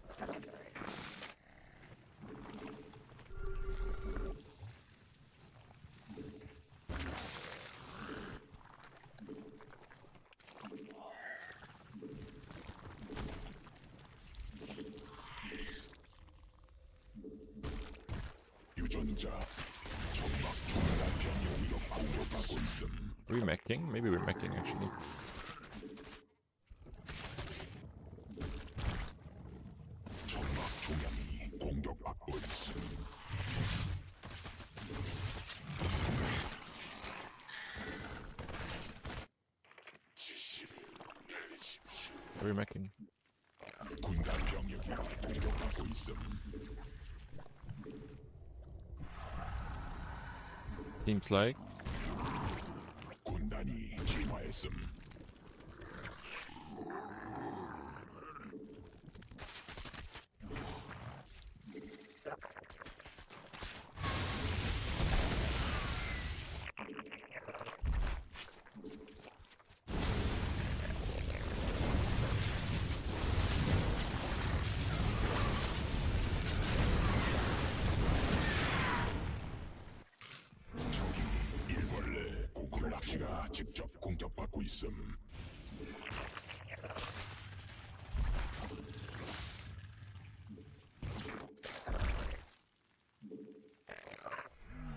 유전자 점막 중단 병력이 공격받고 있음. Are we meching? Maybe we're meching actually. 점막 중량이 공격받고 있음. Are we meching? 군단 병력이 공격받고 있음. Seems like. 군단이 진화했음. 저기 일벌레 고클락시가 직접 공격받고 있음.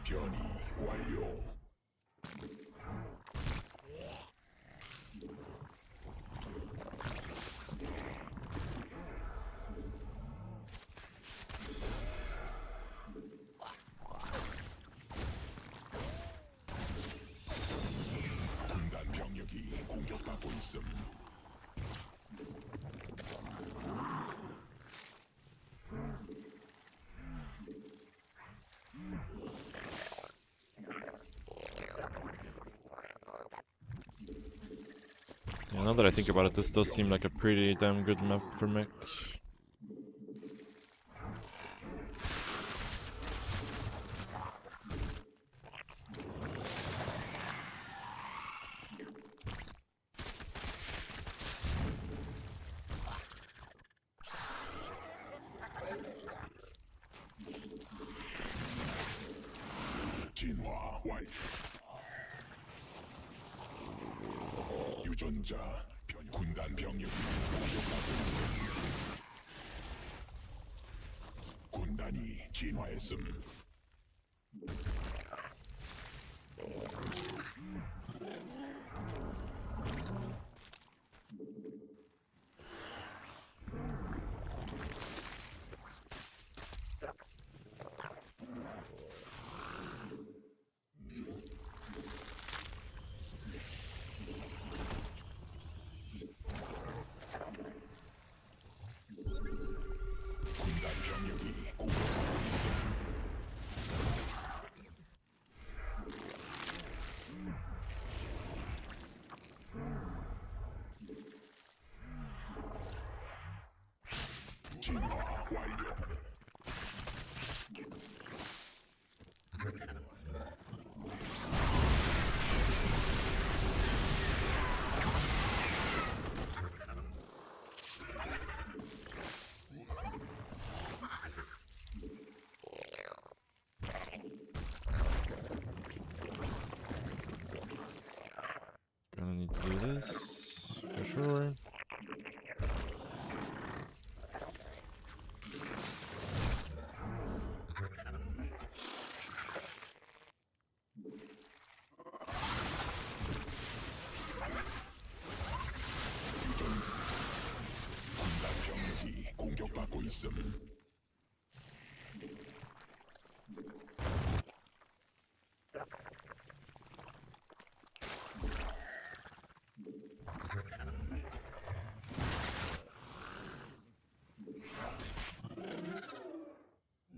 변이 완료. 군단 병력이 공격받고 있음. Yeah, now that I think about it, this does seem like a pretty damn good map for mech. 진화 완료. 유전자 군단 병력이 공격받고 있음. 군단이 진화했음. 군단 병력이 공격받고 있음. Sure. 군단 병력이 공격받고 있음.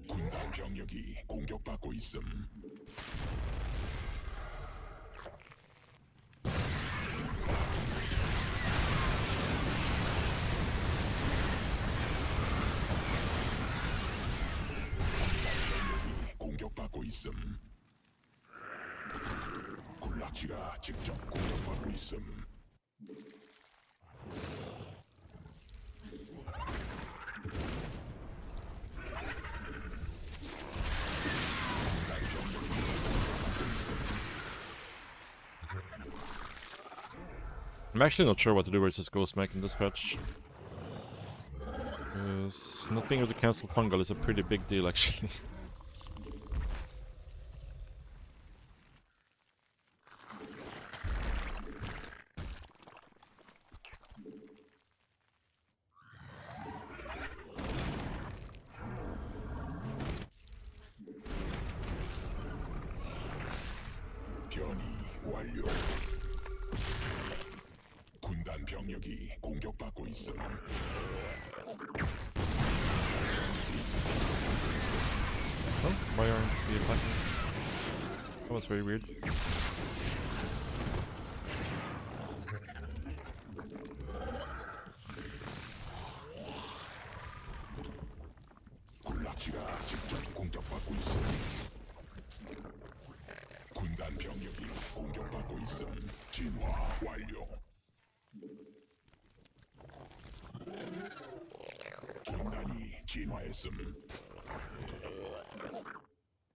군단 병력이 공격받고 있음. 공격받고 있음. 군락지가 직접 공격받고 있음. I'm actually not sure what to do versus Ghost Mech in this patch. Because not being able to cancel Fungal is a pretty big deal, actually. 변이 완료. 군단 병력이 공격받고 있음. Oh, why aren't we attacking? That was very weird. 군락지가 직접 공격받고 있음. 군단 병력이 공격받고 있음. 진화 완료. 군단이 진화했음.